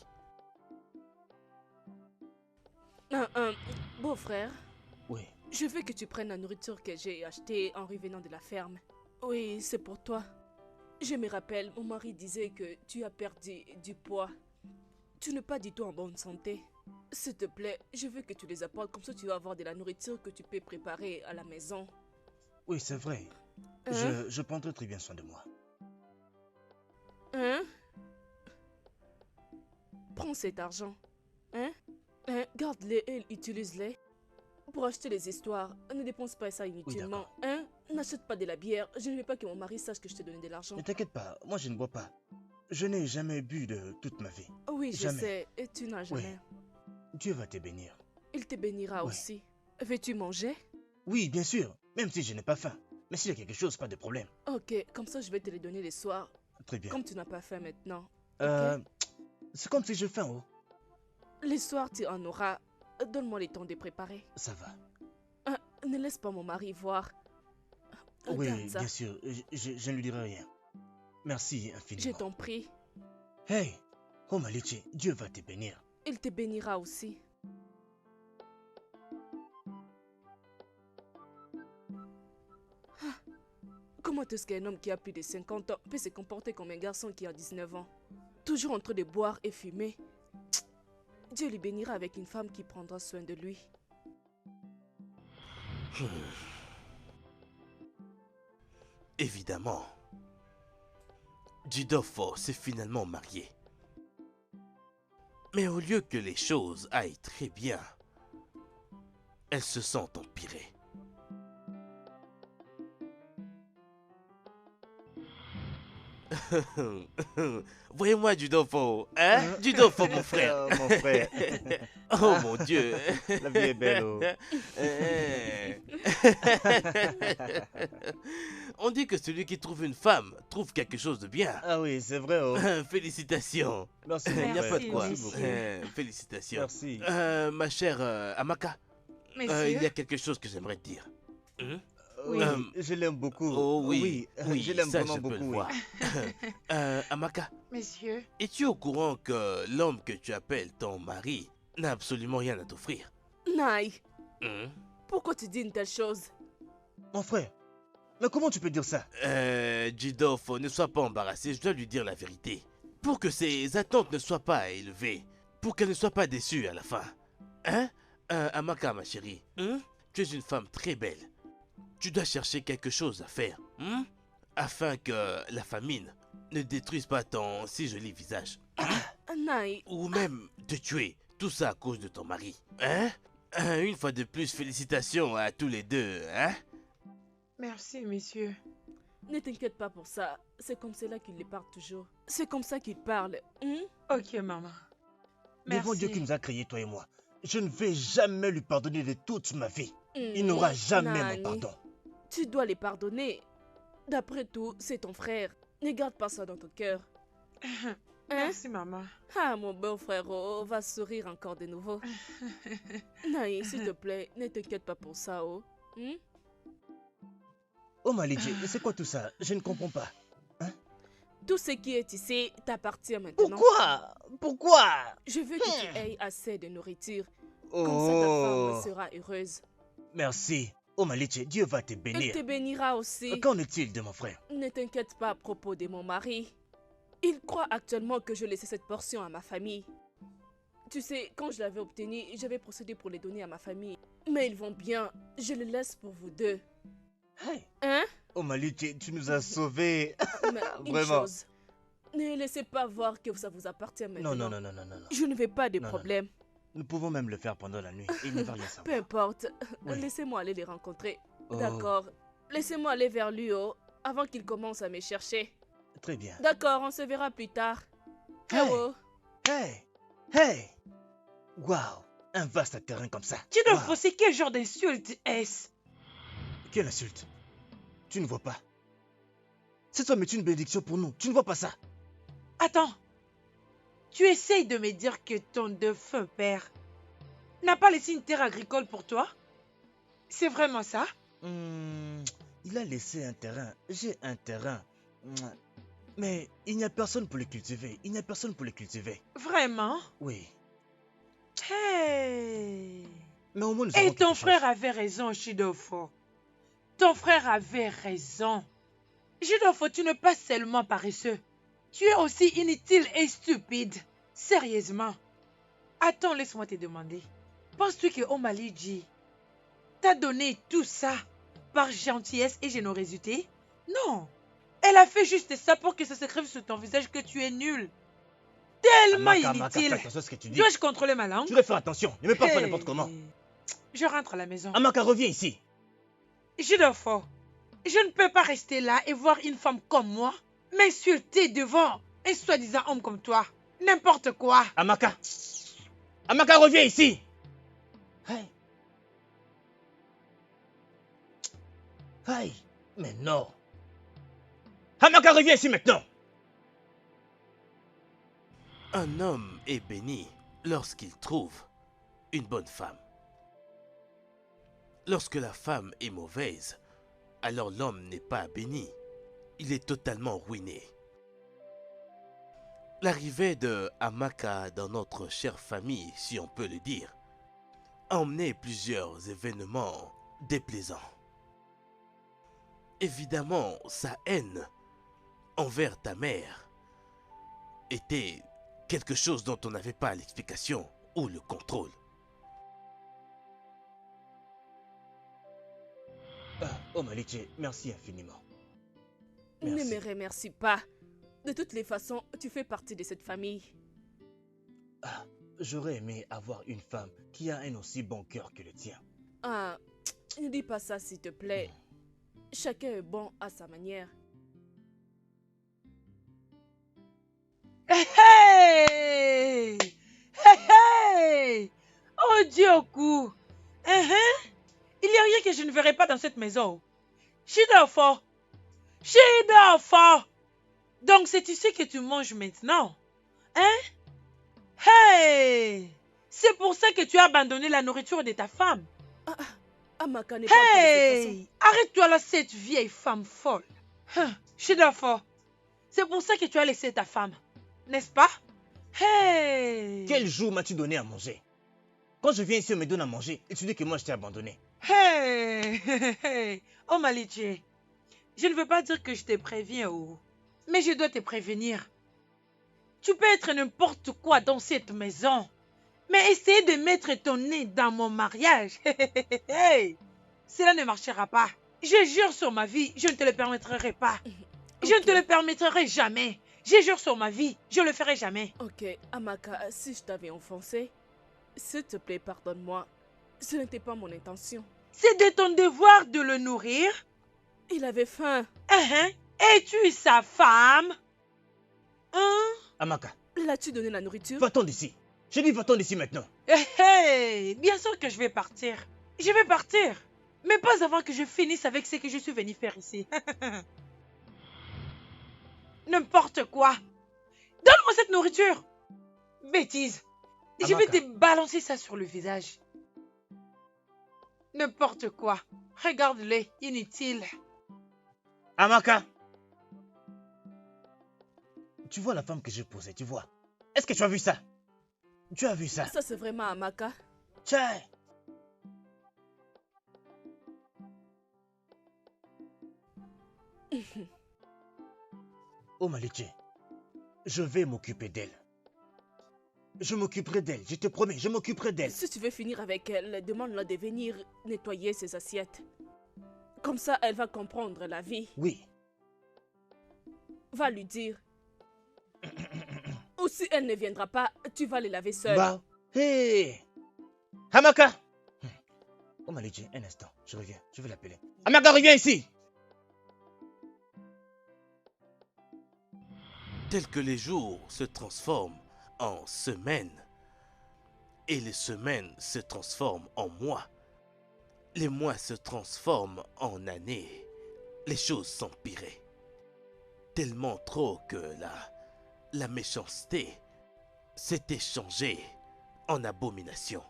Beau-frère, Oui. je veux que tu prennes la nourriture que j'ai achetée en revenant de la ferme. Oui, c'est pour toi. Je me rappelle, mon mari disait que tu as perdu du poids. Tu n'es pas du tout en bonne santé. S'il te plaît, je veux que tu les apportes, comme ça tu vas avoir de la nourriture que tu peux préparer à la maison. Oui, c'est vrai. Hein? Je prendrai très bien soin de moi. Hein? Prends cet argent. Hein? Garde-les et utilise-les. Pour acheter les histoires, ne dépense pas ça inutilement. d'accord. Hein? N'achète pas de la bière. Je ne veux pas que mon mari sache que je t'ai donné de l'argent. Ne t'inquiète pas, moi je ne bois pas. Je n'ai jamais bu de toute ma vie. Oui, je Jamais. sais. Et tu n'as jamais. Dieu va te bénir. Il te bénira Ouais. aussi. Veux-tu manger? Oui, bien sûr, même si je n'ai pas faim. Mais s'il y a quelque chose, pas de problème. Ok, comme ça je vais te les donner les soirs. Très bien. Comme tu n'as pas faim maintenant. Euh, C'est comme si je faim, oh. Les soirs, tu en auras. Donne-moi le temps de préparer. Ça va. Ne laisse pas mon mari voir. Oui, Regarde ça. bien sûr, je ne lui dirai rien. Merci Je infiniment. t'en prie. Hey, oh Maliché, Dieu va te bénir. Il te bénira aussi. Ah, comment est-ce qu'un homme qui a plus de 50 ans peut se comporter comme un garçon qui a 19 ans? Toujours en train de boire et fumer. Dieu lui bénira avec une femme qui prendra soin de lui. Évidemment, Jidofo s'est finalement marié. Mais au lieu que les choses aillent très bien, elles se sont empirées. Voyez-moi Jidofo, hein? Jidofo, mon frère. Mon frère, Oh mon Dieu. la vie est belle, oh. On dit que celui qui trouve une femme trouve quelque chose de bien. Ah oui, c'est vrai, oh. Félicitations. Merci, Il mon n'y a frère. pas de quoi. Merci, Félicitations. Merci. Ma chère Amaka, il y a Monsieur, quelque chose que j'aimerais te dire. Hein? Oui, Euh, je l'aime beaucoup. Oh oui, oui, je l'aime ça, vraiment je peux le beaucoup. Oui. voir. Amaka, monsieur, es-tu au courant que l'homme que tu appelles ton mari n'a absolument rien à t'offrir? Naï, Hein? pourquoi tu dis une telle chose? Mon frère, mais comment tu peux dire ça? Jidofo, ne sois pas embarrassé, je dois lui dire la vérité. Pour que ses attentes ne soient pas élevées, pour qu'elle ne soit pas déçue à la fin. Hein? Amaka, ma chérie, hein? Tu es une femme très belle. Tu dois chercher quelque chose à faire, hein? Afin que la famine ne détruise pas ton si joli visage. Naï, Ou même te tuer, tout ça à cause de ton mari. Hein? Une fois de plus, félicitations à tous les deux, hein? merci, monsieur. ne t'inquiète pas pour ça. C'est comme cela qu'il les parle toujours. C'est comme ça qu'il parle. Hein? Ok, maman. Devant Dieu qui nous a créés, toi et moi, je ne vais jamais lui pardonner de toute ma vie. Il n'aura jamais Nani, mon pardon. Tu dois les pardonner. D'après tout, c'est ton frère. Ne garde pas ça dans ton cœur. Hein? Merci, maman. Ah, mon beau-frère, oh, va sourire encore de nouveau. Naï, s'il te plaît, ne t'inquiète pas pour ça, oh. Hein? Oh Malédie, c'est quoi tout ça? Je ne comprends pas. Tout ce qui est ici t'appartient maintenant. Pourquoi? Pourquoi? Je veux que tu aies assez de nourriture. Comme ça, ta Oh, femme sera heureuse. merci. Oh Malédie, Dieu va te Elle bénir. te bénira aussi. Qu'en est-il de mon frère? Ne t'inquiète pas à propos de mon mari. Il croit actuellement que je laissais cette portion à ma famille. Tu sais, quand je l'avais obtenu, j'avais procédé pour les donner à ma famille. Mais ils vont bien. Je les laisse pour vous deux. Hey. Hein? Oh Malédie, tu nous as sauvés. Mais une Vraiment. chose. Ne laissez pas voir que ça vous appartient maintenant. Non, non, non, non, non, non, non. Je ne veux pas de Non, non. problème. Nous pouvons même le faire pendant la nuit. Il ne va rien Peu savoir. importe. Oui. Laissez-moi aller les rencontrer. Oh, D'accord. Laissez-moi aller vers lui avant qu'il commence à me chercher. très bien. D'accord, on se verra plus tard. Hey. Ciao. Hey! Hey! Waouh! Un vaste terrain comme ça. Tu dois Waouh. fausser quel genre d'insulte est-ce? Quelle insulte! Tu ne vois pas? Cette somme est une bénédiction pour nous. Tu ne vois pas ça? Attends. Tu essayes de me dire que ton défunt père n'a pas laissé une terre agricole pour toi? C'est vraiment ça? Il a laissé un terrain. J'ai un terrain. Mais il n'y a personne pour le cultiver. Il n'y a personne pour le cultiver. Vraiment? Oui. Hey! Mais au moins nous Et avons ton quelque frère chose. avait raison, Shidofo. Ton frère avait raison. Shidofo, tu n'es pas seulement paresseux. Tu es aussi inutile et stupide. Sérieusement. Attends, laisse-moi te demander. Penses-tu que Omaliji t'a donné tout ça par gentillesse et générosité? Non. Elle a fait juste ça pour que ça s'écrive sur ton visage que tu es nul. Tellement Amaka, Amaka, inutile. fais attention à ce que tu dis. Dois-je contrôler ma langue? Tu dois faire attention. Ne me parle pas Hey. n'importe comment. Je rentre à la maison. Amaka, reviens ici. Jidofo, je ne peux pas rester là et voir une femme comme moi m'insulter devant un soi-disant homme comme toi. N'importe quoi. Amaka. Amaka, reviens ici. Hey. Hey. Mais non. Amaka, reviens ici maintenant. Un homme est béni lorsqu'il trouve une bonne femme. Lorsque la femme est mauvaise, alors l'homme n'est pas béni. Il est totalement ruiné. L'arrivée de Amaka dans notre chère famille, si on peut le dire, a emmené plusieurs événements déplaisants. Évidemment, sa haine envers ta mère était quelque chose dont on n'avait pas l'explication ou le contrôle. Oh Maliché, merci infiniment. Ne Merci. me remercie pas. De toutes les façons, tu fais partie de cette famille. Ah, j'aurais aimé avoir une femme qui a un aussi bon cœur que le tien. Ah, ne dis pas ça s'il te plaît. Chacun est bon à sa manière. Hey! Hey! Hey! Oh Diokou! Il n'y a rien que je ne verrai pas dans cette maison. Chidofo! Chidofo! Donc c'est ici que tu manges maintenant? Hein? Hey! C'est pour ça que tu as abandonné la nourriture de ta femme. Amaka n'est pas de cette façon. Hey! Arrête-toi là, cette vieille femme folle. Chidofo! C'est pour ça que tu as laissé ta femme, n'est-ce pas? Hey! Quel jour m'as-tu donné à manger? Quand je viens ici, on me donne à manger et tu dis que moi je t'ai abandonné. Hey! Hey! Oh Maliché, je ne veux pas dire que je te préviens, mais je dois te prévenir. Tu peux être n'importe quoi dans cette maison, mais essayer de mettre ton nez dans mon mariage, hey! Cela ne marchera pas. Je jure sur ma vie, je ne te le permettrai pas. Je ne te le permettrai jamais. Je jure sur ma vie, je le ferai jamais. Ok, Amaka, si je t'avais offensé, s'il te plaît, pardonne-moi. Ce n'était pas mon intention. C'est de ton devoir de le nourrir. Il avait faim. Es-tu sa femme? Amaka, L'as-tu donné la nourriture? va-t'en d'ici. Je dis va-t'en d'ici maintenant. Bien sûr que je vais partir. Je vais partir. Mais pas avant que je finisse avec ce que je suis venu faire ici. N'importe quoi. Donne-moi cette nourriture. Bêtise. Je vais Amaka. te balancer ça sur le visage. N'importe quoi. Regarde-les, inutile. Amaka! Tu vois la femme que j'ai posée, tu vois? Est-ce que tu as vu ça? Tu as vu ça? Ça, c'est vraiment Amaka. Tiens! Oh Maliché, je vais m'occuper d'elle. Je m'occuperai d'elle, je te promets, je m'occuperai d'elle. Si tu veux finir avec elle, demande-la de venir nettoyer ses assiettes. Comme ça, elle va comprendre la vie. Oui. Va lui dire. Ou si elle ne viendra pas, tu vas les laver seul. Bah, hé! Amaka! Oh Maliché, un instant, je reviens, je vais l'appeler. Amaka, reviens ici! Tel que les jours se transforment en semaines, et les semaines se transforment en mois, les mois se transforment en années, les choses s'empiraient. Tellement trop que la méchanceté s'est échangée en abomination.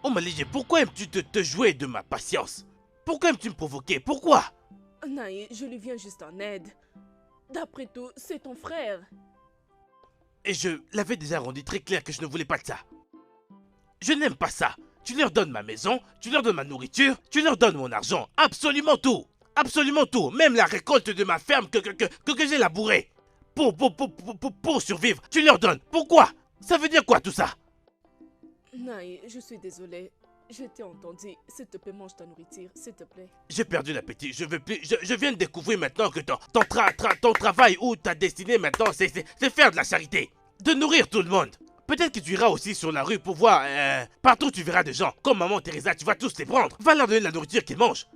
Oh Maligé, pourquoi aimes-tu te jouer de ma patience? Pourquoi aimes-tu me provoquer? Pourquoi? Naï, je lui viens juste en aide. D'après tout, c'est ton frère. Et je l'avais déjà rendu très clair que je ne voulais pas de ça. Je n'aime pas ça. Tu leur donnes ma maison, tu leur donnes ma nourriture, tu leur donnes mon argent. Absolument tout. Absolument tout. Même la récolte de ma ferme que j'ai labourée. Pour survivre, tu leur donnes. Pourquoi? Ça veut dire quoi tout ça? Naï, je suis désolée. Je t'ai entendu. S'il te plaît, mange ta nourriture, s'il te plaît. J'ai perdu l'appétit. Je veux plus. Je viens de découvrir maintenant que ton travail ou ta destinée maintenant, c'est faire de la charité. De nourrir tout le monde. Peut-être que tu iras aussi sur la rue pour voir. Partout tu verras des gens. Comme maman Teresa, tu vas tous les prendre. Va leur donner la nourriture qu'ils mangent.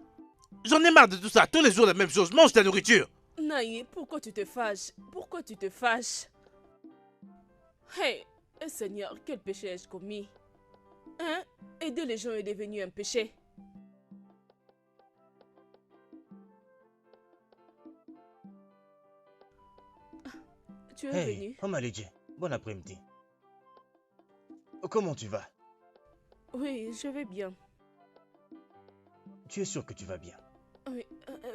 J'en ai marre de tout ça. Tous les jours la même chose. Mange ta nourriture. Naï, pourquoi tu te fâches? Pourquoi tu te fâches? Hey, Seigneur, quel péché ai-je commis? Hein? Aider les gens est devenu un péché. tu es Hey, venu? Omalidje, bon après-midi. Comment tu vas? Oui, je vais bien. Tu es sûr que tu vas bien? Oui,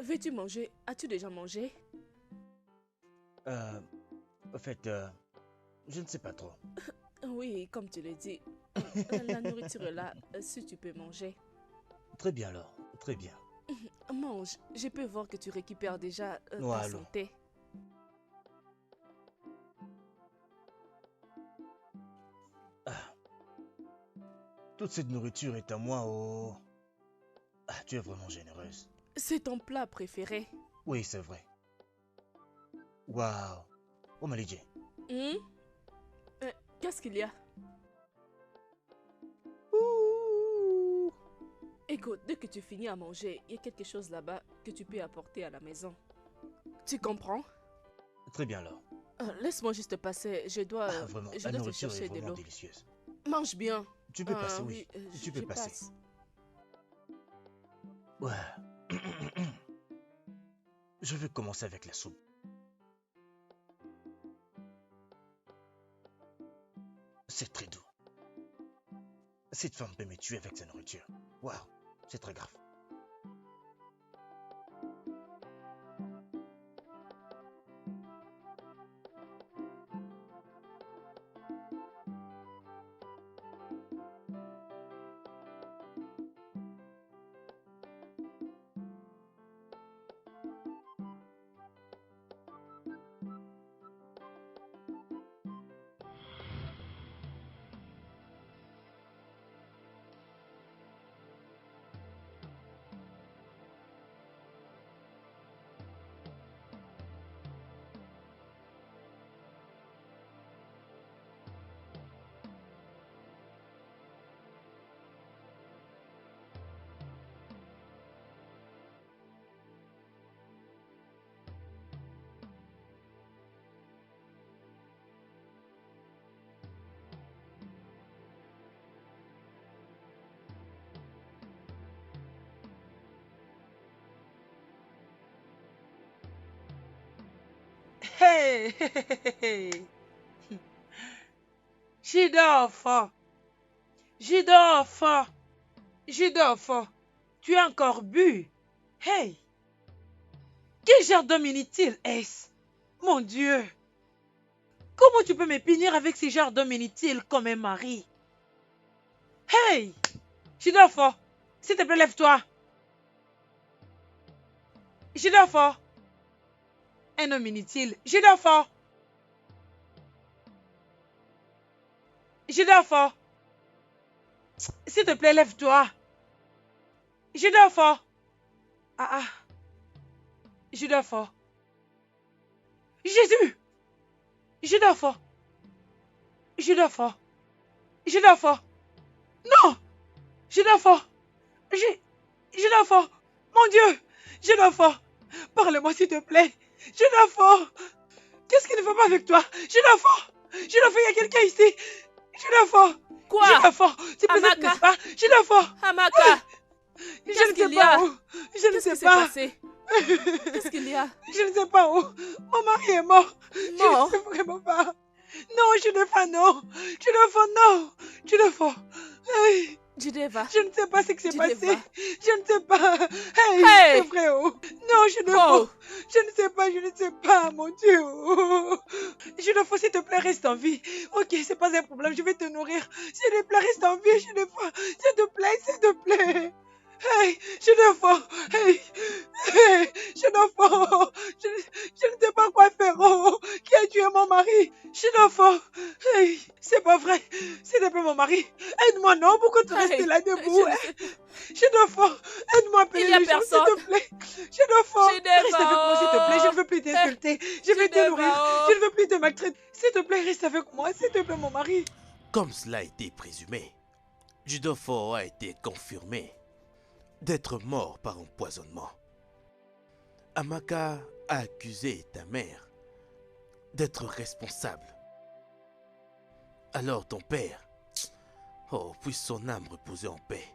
veux-tu manger? As-tu déjà mangé? En fait, je ne sais pas trop. Oui, comme tu le dis. La nourriture est là, si tu peux manger. Très bien alors, très bien. Mange, je peux voir que tu récupères déjà Oh, ta allons. santé. Ah, toute cette nourriture est à moi, oh. Ah, tu es vraiment généreuse. C'est ton plat préféré. Oui, c'est vrai. Waouh. Omalidje, Hmm? Qu'est-ce qu'il y a? ouh. Écoute, dès que tu finis à manger, il y a quelque chose là-bas que tu peux apporter à la maison. Tu comprends? Très bien alors. Laisse-moi juste passer, je dois, Ah, vraiment, je la dois te nourriture est chercher de vraiment l'eau. délicieuse. Mange bien. Tu peux passer, oui. Tu peux je passer. passe. Ouais. Je vais commencer avec la soupe. C'est très doux. Cette femme peut me tuer avec sa nourriture. Waouh, c'est très grave. Hey, hey, hey, hey. Jidolfo, Jidolfo, Jidolfo, tu as encore bu? Hey, quel genre d'homme inutile est-ce? Mon Dieu, comment tu peux me punir avec ce genre d'homme inutile comme un mari? Hey, Jidolfo, s'il te plaît, lève-toi. Jidolfo, un homme inutile. Jidolfo, Jidolfo, s'il te plaît, lève-toi. Jidolfo. Ah ah. Jidolfo. Jésus. Jidolfo. Jidolfo. Jidolfo. Non. Jidolfo. Jidolfo. Mon Dieu. Jidolfo. Parle-moi s'il te plaît. Jidolfo. Qu'est-ce qui ne va pas avec toi? Jidolfo. Jidolfo, il y a quelqu'un ici. Jidolfo. Quoi? Jidolfo. C'est possible, Amaka. n'est-ce pas? Jidolfo. Hamaka, Je qu'est-ce ne sais qu'il y a? pas où. Je ne qu'est-ce sais qui s'est pas. passé? Qu'est-ce qu'il y a? Je ne sais pas où. Mon mari est mort. Mort? Je ne sais vraiment pas. Non, je ne fais non. Je ne fais non. Je ne fais. Hey, Jideva. je ne sais pas ce qui s'est Jideva. passé. Je ne sais pas. Hey, Hey. c'est vrai. Oh. Non, je ne Oh. fais. Je ne sais pas. Je ne sais pas, mon Dieu. Oh. Je ne fais, s'il te plaît, reste en vie. Ok, c'est pas un problème. Je vais te nourrir. S'il te plaît, reste en vie. Je ne fais. S'il te plaît, s'il te plaît. Hey, je ne fais. Hey, hey, je ne fais. Je ne sais pas quoi faire. Oh, qui a tué mon mari? Je ne fais. Hey, c'est pas vrai. S'il te plaît, mon mari. Aide-moi, non? Pourquoi tu restes Hey, là debout? je ne sais pas. Je ne fais. Aide-moi à appeler Il y a les gens, s'il personne. te plaît. Je ne fais. Jideva, Reste avec moi, s'il te plaît. Je ne veux plus t'insulter. Je vais te Jideva, nourrir. oh. Je ne veux plus te maltraiter. S'il te plaît, reste avec moi. S'il te plaît, mon mari. Comme cela a été présumé, Jidolfo a été confirmé d'être mort par empoisonnement. Amaka a accusé ta mère d'être responsable. Alors ton père, oh, puisse son âme reposer en paix.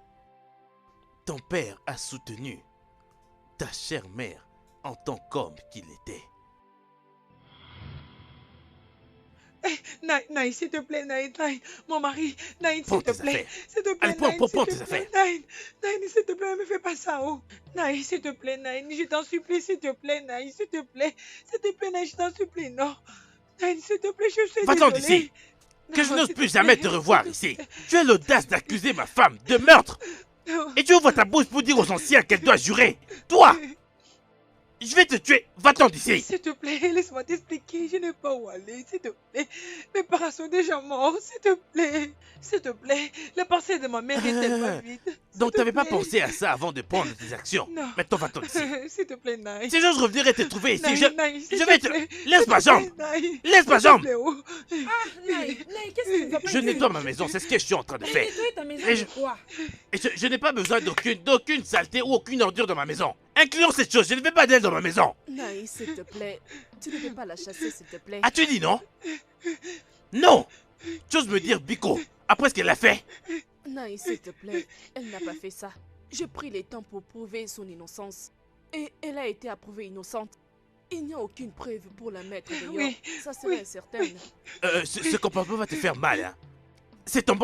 Ton père a soutenu ta chère mère en tant qu'homme qu'il était. Naï, s'il te plaît, Naï, mon mari, Naï, Prends s'il te tes plaît, affaires. s'il te plaît, Allez, prends Naïn, s'il tes te plaît, affaires. Naïn, s'il te plaît, ne me fais pas ça, oh. Naïn, s'il te plaît, Naïn, je t'en supplie, s'il te plaît, Naïn, s'il te plaît, Naïn, je t'en supplie, non. Naïn, s'il te plaît, je suis Va-t'en désolée. d'ici. Que je Non, n'ose s'il plus te jamais plaît, te revoir s'il te ici. plaît. Tu as l'audace d'accuser ma femme de meurtre. Non. Et tu ouvres ta bouche pour dire aux anciens qu'elle doit jurer. Toi, je vais te tuer. Va-t'en d'ici. S'il te plaît, laisse-moi t'expliquer, je n'ai pas où aller, s'il te plaît. Mes parents sont déjà morts, s'il te plaît. S'il te plaît, la pensée de ma mère est tellement vide. Donc t'avais pas pensé à ça avant de prendre tes actions. Non. Maintenant va-t'en d'ici. S'il te plaît, Naï. Si j'ose revenir et te trouver ici, Naï, je s'il vais te te... plaît, Laisse s'il ma te plaît, jambe. Naï. Laisse ma S'il te jambe. plaît, oh. Naï, qu'est-ce que tu vas pas Je dire? nettoie ma maison, c'est ce que je suis en train de faire. Nettoyer ta maison Et de je- quoi? Et je n'ai pas besoin d'aucune saleté ou aucune ordure dans ma maison. Incluant cette chose, je ne veux pas d'elle dans ma maison. Naï, s'il te plaît. Tu ne peux pas la chasser, s'il te plaît. As-tu dit non? Non. Tu oses me dire Biko, après ce qu'elle a fait? Naï, s'il te plaît. Elle n'a pas fait ça. J'ai pris le temps pour prouver son innocence. Et elle a été approuvée innocente. Il n'y a aucune preuve pour la mettre dehors. Oui, Ça serait oui. incertain. Ce comportement va te faire mal, hein. C'est ton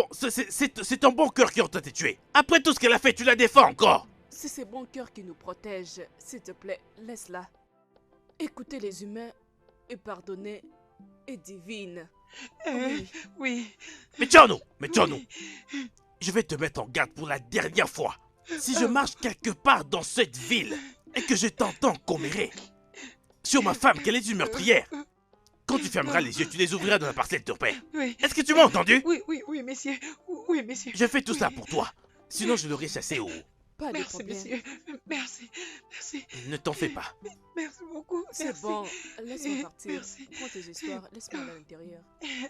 bon cœur qui est en train de te tuer. Après tout ce qu'elle a fait, tu la défends encore. C'est ce bon cœur qui nous protège. S'il te plaît, laisse-la. Écoutez les humains et pardonner est divine. Oui. Oui. Mais tiens-nous. Je vais te mettre en garde pour la dernière fois. Si je marche quelque part dans cette ville et que je t'entends commérer sur ma femme qu'elle est une meurtrière, quand tu fermeras les yeux, tu les ouvriras dans la parcelle de ton père. Oui. Est-ce que tu m'as entendu? Oui, messieurs. Oui, messieurs. Je fais tout ça pour toi. Sinon, je l'aurais chassé au... Pas de Merci, problème. messieurs. Merci. Ne t'en fais pas. Merci beaucoup. C'est Merci. bon, laisse-moi partir. Merci. Prends tes histoires, laisse-moi aller à l'intérieur.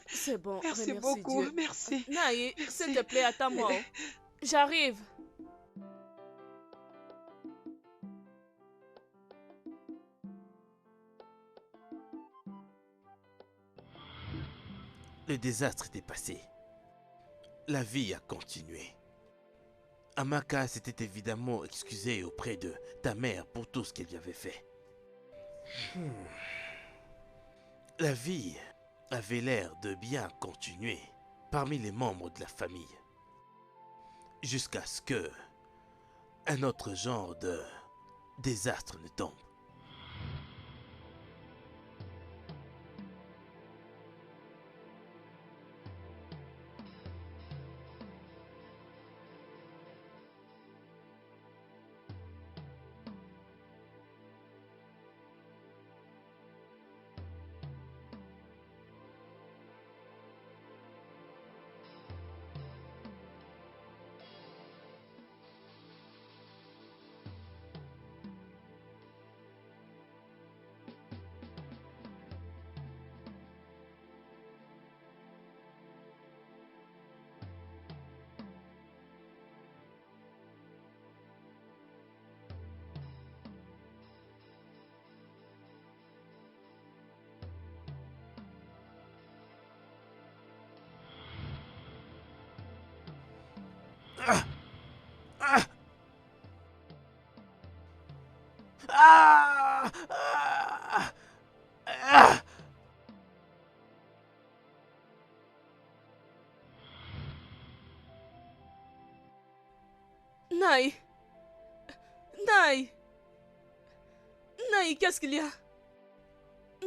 C'est bon, Merci remercie beaucoup. Dieu. Merci. Naï, s'il te plaît, attends-moi. Oh. J'arrive. Le désastre était passé. La vie a continué. Amaka s'était évidemment excusée auprès de ta mère pour tout ce qu'elle lui avait fait. La vie avait l'air de bien continuer parmi les membres de la famille. Jusqu'à ce que un autre genre de désastre ne tombe. Naï. Naï. Naï, qu'est-ce qu'il y a?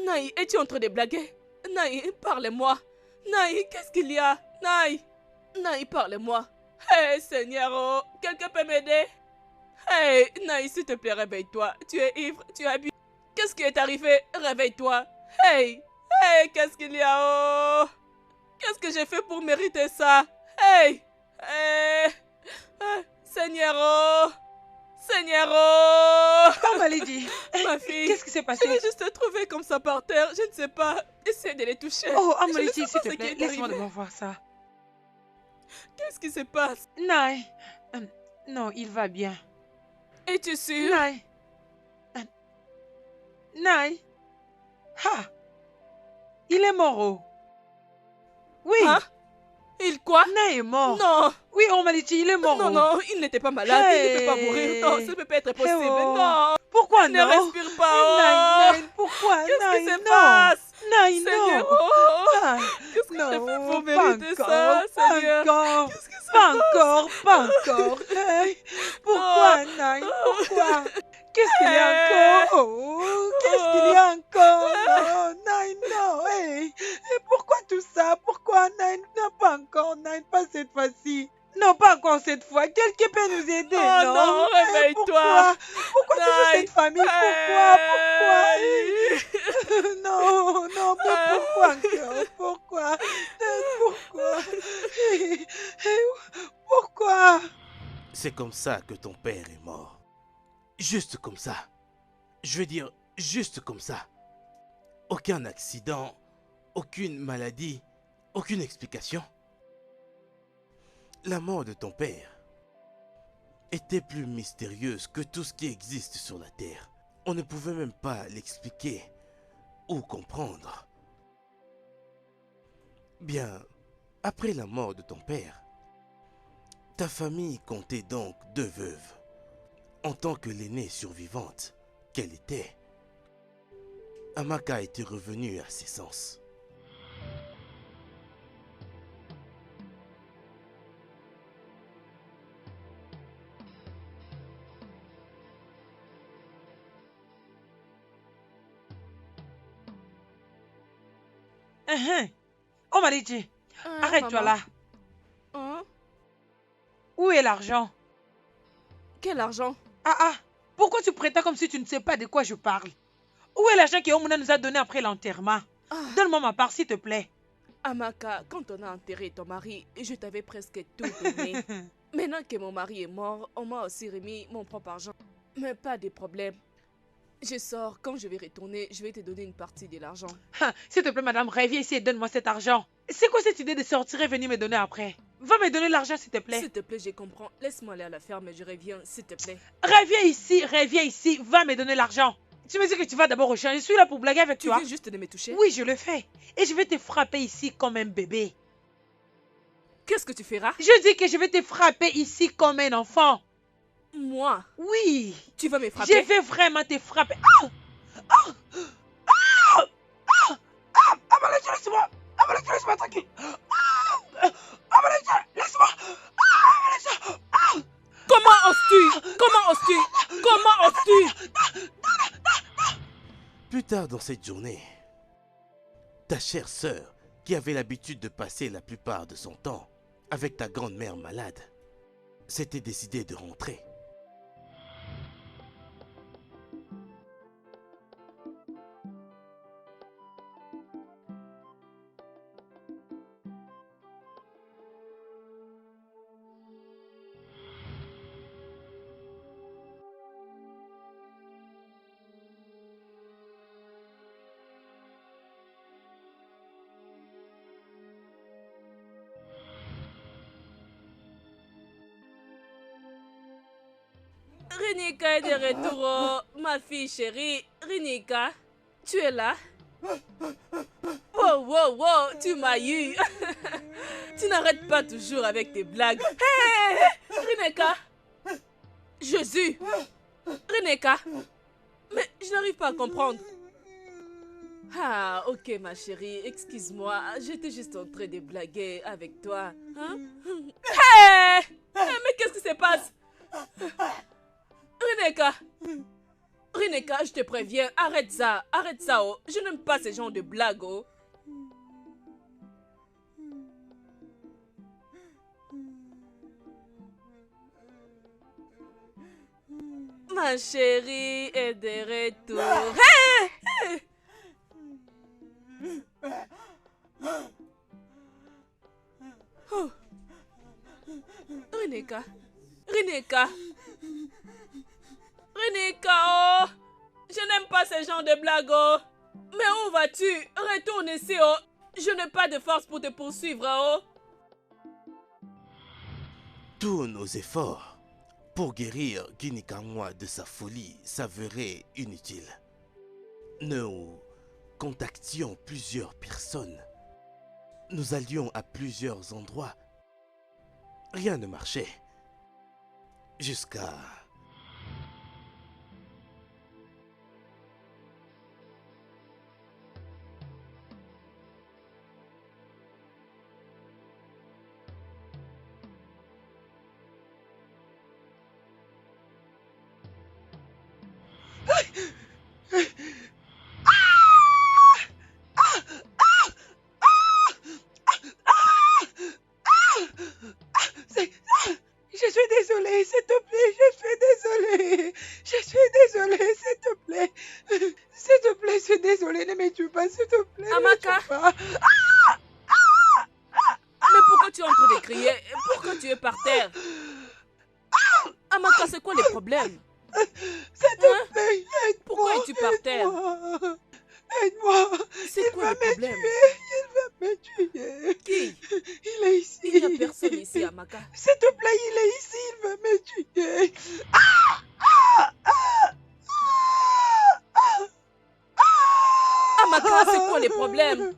Naï, es-tu en train de blaguer? Naï, parle-moi. Naï, qu'est-ce qu'il y a? Naï. Naï, parle-moi. Hey, Seigneur, oh, quelqu'un peut m'aider? Hey, Naï, s'il te plaît, réveille-toi. Tu es ivre, tu as bu. Qu'est-ce qui est arrivé? Réveille-toi. Hey, hey, qu'est-ce qu'il y a? Oh, qu'est-ce que j'ai fait pour mériter ça? Hey, hey, Seigneur, oh, Seigneur, oh. Oh, Malidi. Ma fille, Qu'est-ce qui s'est je passé? l'ai juste trouvé comme ça par terre. Je ne sais pas. Essaie de les toucher. Oh, Je ne Amalidi, sais s'il pas te ce qui plaît, est laisse-moi arrivé. d'abord voir ça. Qu'est-ce qui se passe? Naï. Non, il va bien. Es-tu sûr? Naï. Naï. Ha. Il est mort. Oh. Oui. Hein? Il quoi? Nain est mort. Non. Oui, on m'a dit, il est mort. Non, oh. non, il n'était pas malade, il ne peut pas Hey. mourir. Non, ça ne peut pas être possible. oh. Non, Pourquoi il non? ne respire pas. Oh. Nain, Nain, pourquoi? Qu'est-ce qui Nain, se non. passe? Nain, Seigneur, non. oh. Ah, Qu'est-ce que non, j'ai fait pour pas mériter encore, ça, pas Seigneur? encore, Qu'est-ce qui se pas passe? encore, pas encore. Hey, pourquoi, Nain? Pourquoi? Qu'est-ce qu'il y a encore? Oh, qu'est-ce qu'il y a encore? Non, Nain, non. Hey. Et pourquoi tout ça? Pourquoi, Nain? Non, pas encore, Nain, pas cette fois-ci. Non, pas encore cette fois. Quelqu'un peut nous aider, Oh non? non, Hey, réveille-toi. Pourquoi toujours Nain. cette famille? Pourquoi? Hey. Non, non, mais pourquoi encore? Pourquoi? Pourquoi? Pourquoi? C'est comme ça que ton père est mort. Juste comme ça. Je veux dire, juste comme ça. Aucun accident, aucune maladie, aucune explication. La mort de ton père était plus mystérieuse que tout ce qui existe sur la terre. On ne pouvait même pas l'expliquer ou comprendre. Bien, après la mort de ton père, ta famille comptait donc 2 veuves. En tant que l'aînée survivante qu'elle était, Amaka était revenue à ses sens. Oh, Maridji, arrête-toi là. Hein? Où est l'argent? Quel argent? Ah, pourquoi tu prétends comme si tu ne sais pas de quoi je parle? Où est l'argent que Omuna nous a donné après l'enterrement? Donne-moi ma part, s'il te plaît. Amaka, quand on a enterré ton mari, je t'avais presque tout donné. Maintenant que mon mari est mort, on m'a aussi remis mon propre argent. Mais pas de problème. Je sors, quand je vais retourner, je vais te donner une partie de l'argent. S'il te plaît, madame, reviens ici et donne-moi cet argent. C'est quoi cette idée de sortir et venir me donner après? Va me donner l'argent, s'il te plaît. S'il te plaît, je comprends. Laisse-moi aller à la ferme et je reviens, s'il te plaît. Reviens ici, va me donner l'argent. Tu me dis que tu vas d'abord au champ, je suis là pour blaguer avec Tu toi. viens juste de me toucher? Oui, je le fais. Et je vais te frapper ici comme un bébé. Qu'est-ce que tu feras? Je dis que je vais te frapper ici comme un enfant. Moi? Oui. Tu vas me frapper? Je vais vraiment te frapper. Maladie, laisse-moi. Maladie, laisse-moi tranquille. Maladie, laisse-moi. Comment oses-tu? Comment oses-tu? Comment oses-tu? Plus tard dans cette journée, ta chère sœur, qui avait l'habitude de passer la plupart de son temps avec ta grand-mère malade, s'était décidée de rentrer. Rinika est de retour, ma fille chérie. Rinika, tu es là? Wow, tu m'as eu. Tu n'arrêtes pas toujours avec tes blagues. Hé, Rinika. Jésus. Rinika. Mais je n'arrive pas à comprendre. Ah, ok ma chérie, excuse-moi, j'étais juste en train de blaguer avec toi. Hein? Hé! Mais qu'est-ce qui se passe? Rineka, je te préviens, arrête ça, oh. Je n'aime pas ce genre de blagues, oh. Ma chérie est de retour. Hey! Oh. Rineka, oh! Je n'aime pas ce genre de blagues, oh! Mais où vas-tu? Retourne ici, oh! Je n'ai pas de force pour te poursuivre, oh! Tous nos efforts pour guérir Ginikamwa de sa folie s'avéraient inutiles. Nous contactions plusieurs personnes, Nous allions à plusieurs endroits. Rien ne marchait. Jusqu'à... Je suis désolée, s'il te plaît, je suis désolée. Je suis désolée, s'il te plaît. S'il te plaît, je suis désolée, ne me tue pas, s'il te plaît. ne me Amaka. tue pas. Mais pourquoi tu es en train de crier? Pourquoi tu es par terre? Amaka, c'est quoi les problèmes? S'il te plaît, aide-moi. Pourquoi es-tu par terre? Aide-moi. C'est quoi le problème? Il va me tuer. Qui? Il est ici. Il n'y a personne ici, Amaka. S'il te plaît, il est ici, il va me tuer. Amaka, c'est quoi les problèmes?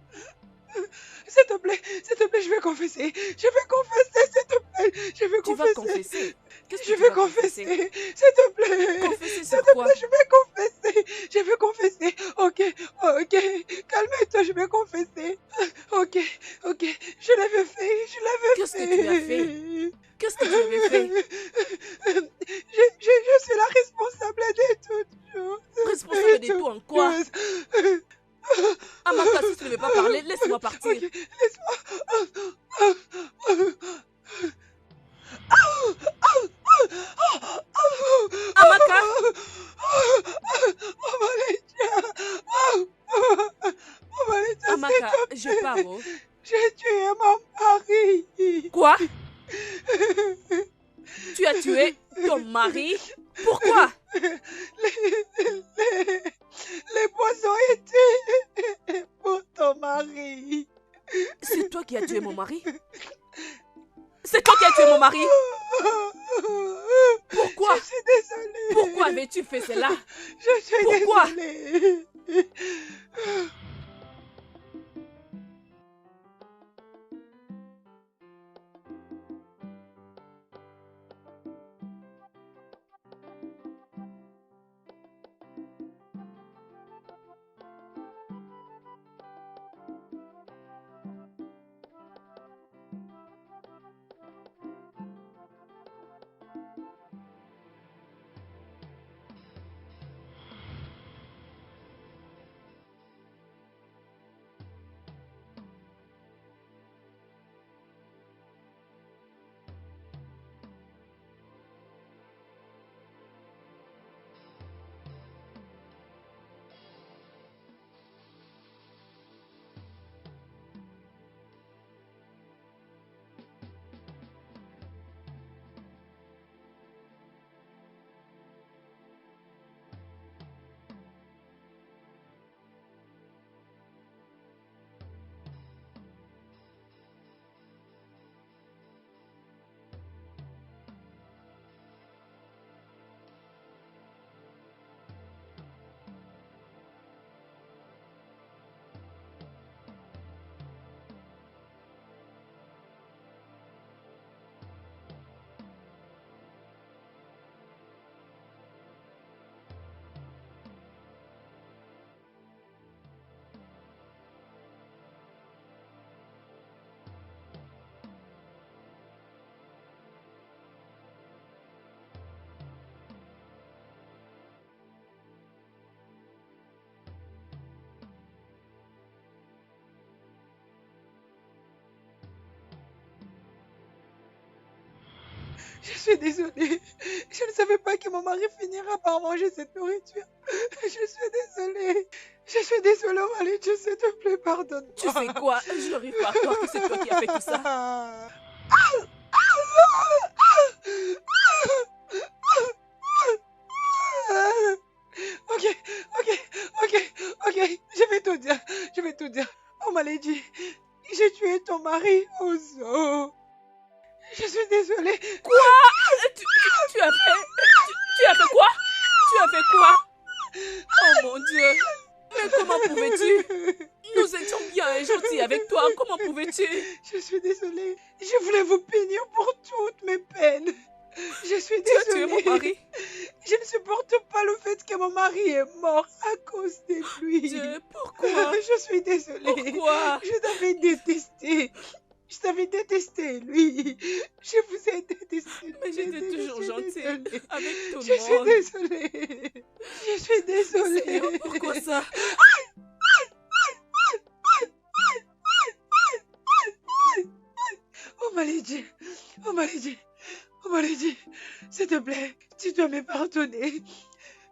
S'il te plaît, je vais confesser. Je vais confesser, s'il te plaît. Je vais Tu vas confesser? Qu'est-ce que Je tu vais vas confesser. confesser? S'il te plaît. Confesser S'il sur te quoi? plaît, je vais confesser. Je vais confesser. Ok. Calme-toi, je vais confesser. Ok. Je l'avais fait. Qu'est-ce que tu as fait? Qu'est-ce que tu avais fait? Je suis la responsable de toutes choses. Responsable de tout en quoi? Amaka, si tu ne veux pas parler, laisse-moi partir. Ok, laisse-moi. Amaka! Amaka, je pars. Oh. J'ai tué mon mari. Quoi? Tu as tué ton mari? Pourquoi? Les poisons étaient pour ton mari. C'est toi qui as tué mon mari? C'est toi qui as tué mon mari? Pourquoi? Je suis désolée. Pourquoi avais-tu fait cela? Je suis Pourquoi? désolée. Je suis désolée. Je ne savais pas que mon mari finira par manger cette nourriture. Je suis désolée. Je suis désolée, Malédia, s'il te plaît, pardonne-moi. Tu sais quoi? Je n'arrive pas à croire que c'est toi qui as fait tout ça. Ok. Je vais tout dire. Oh, Malédia, j'ai tué ton mari au zoo. Je suis désolée. Quoi? Tu as fait... Tu as fait quoi? Tu as fait quoi? Oh mon Dieu. Mais comment pouvais-tu? Nous étions bien et gentils avec toi. Comment pouvais-tu? Je suis désolée. Je voulais vous punir pour toutes mes peines. Je suis Tu as tué désolée. mon mari? Je ne supporte pas le fait que mon mari est mort à cause de lui. Dieu, pourquoi? Je suis désolée. Pourquoi? Je t'avais détesté. Je t'avais détesté, lui. Je vous ai détesté. Mais j'étais toujours gentille avec tout Je le suis monde. désolée. Je suis désolée. Seigneur, pourquoi ça? Oh Malédie, oh Malédie, oh Malédie, s'il te plaît, tu dois me pardonner.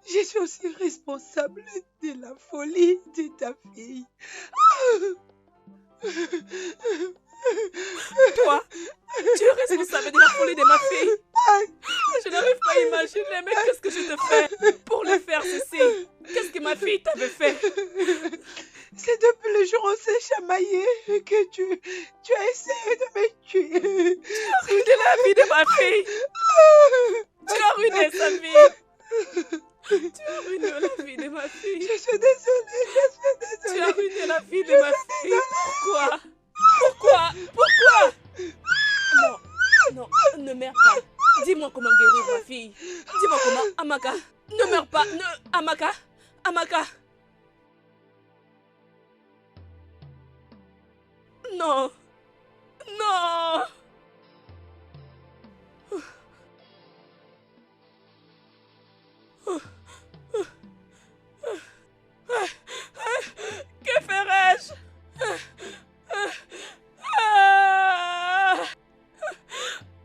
Je suis aussi responsable de la folie de ta fille. Toi, tu es responsable de la folie de ma fille. Je n'arrive pas à imaginer, mais qu'est-ce que je te fais pour le faire ceci? Qu'est-ce que ma fille t'avait fait? C'est depuis le jour où on s'est chamaillé que tu as essayé de me tuer. Tu as ruiné la vie de ma fille. Tu as ruiné sa vie. Tu as ruiné la vie de ma fille. Je suis désolée, je suis désolée. Tu as ruiné la vie de ma fille. Pourquoi? Pourquoi? Pourquoi? Non, non, ne meurs pas. Dis-moi comment guérir ma fille. Dis-moi comment, Amaka. Ne meurs pas. Amaka. Amaka. Non. Non. Que ferais-je?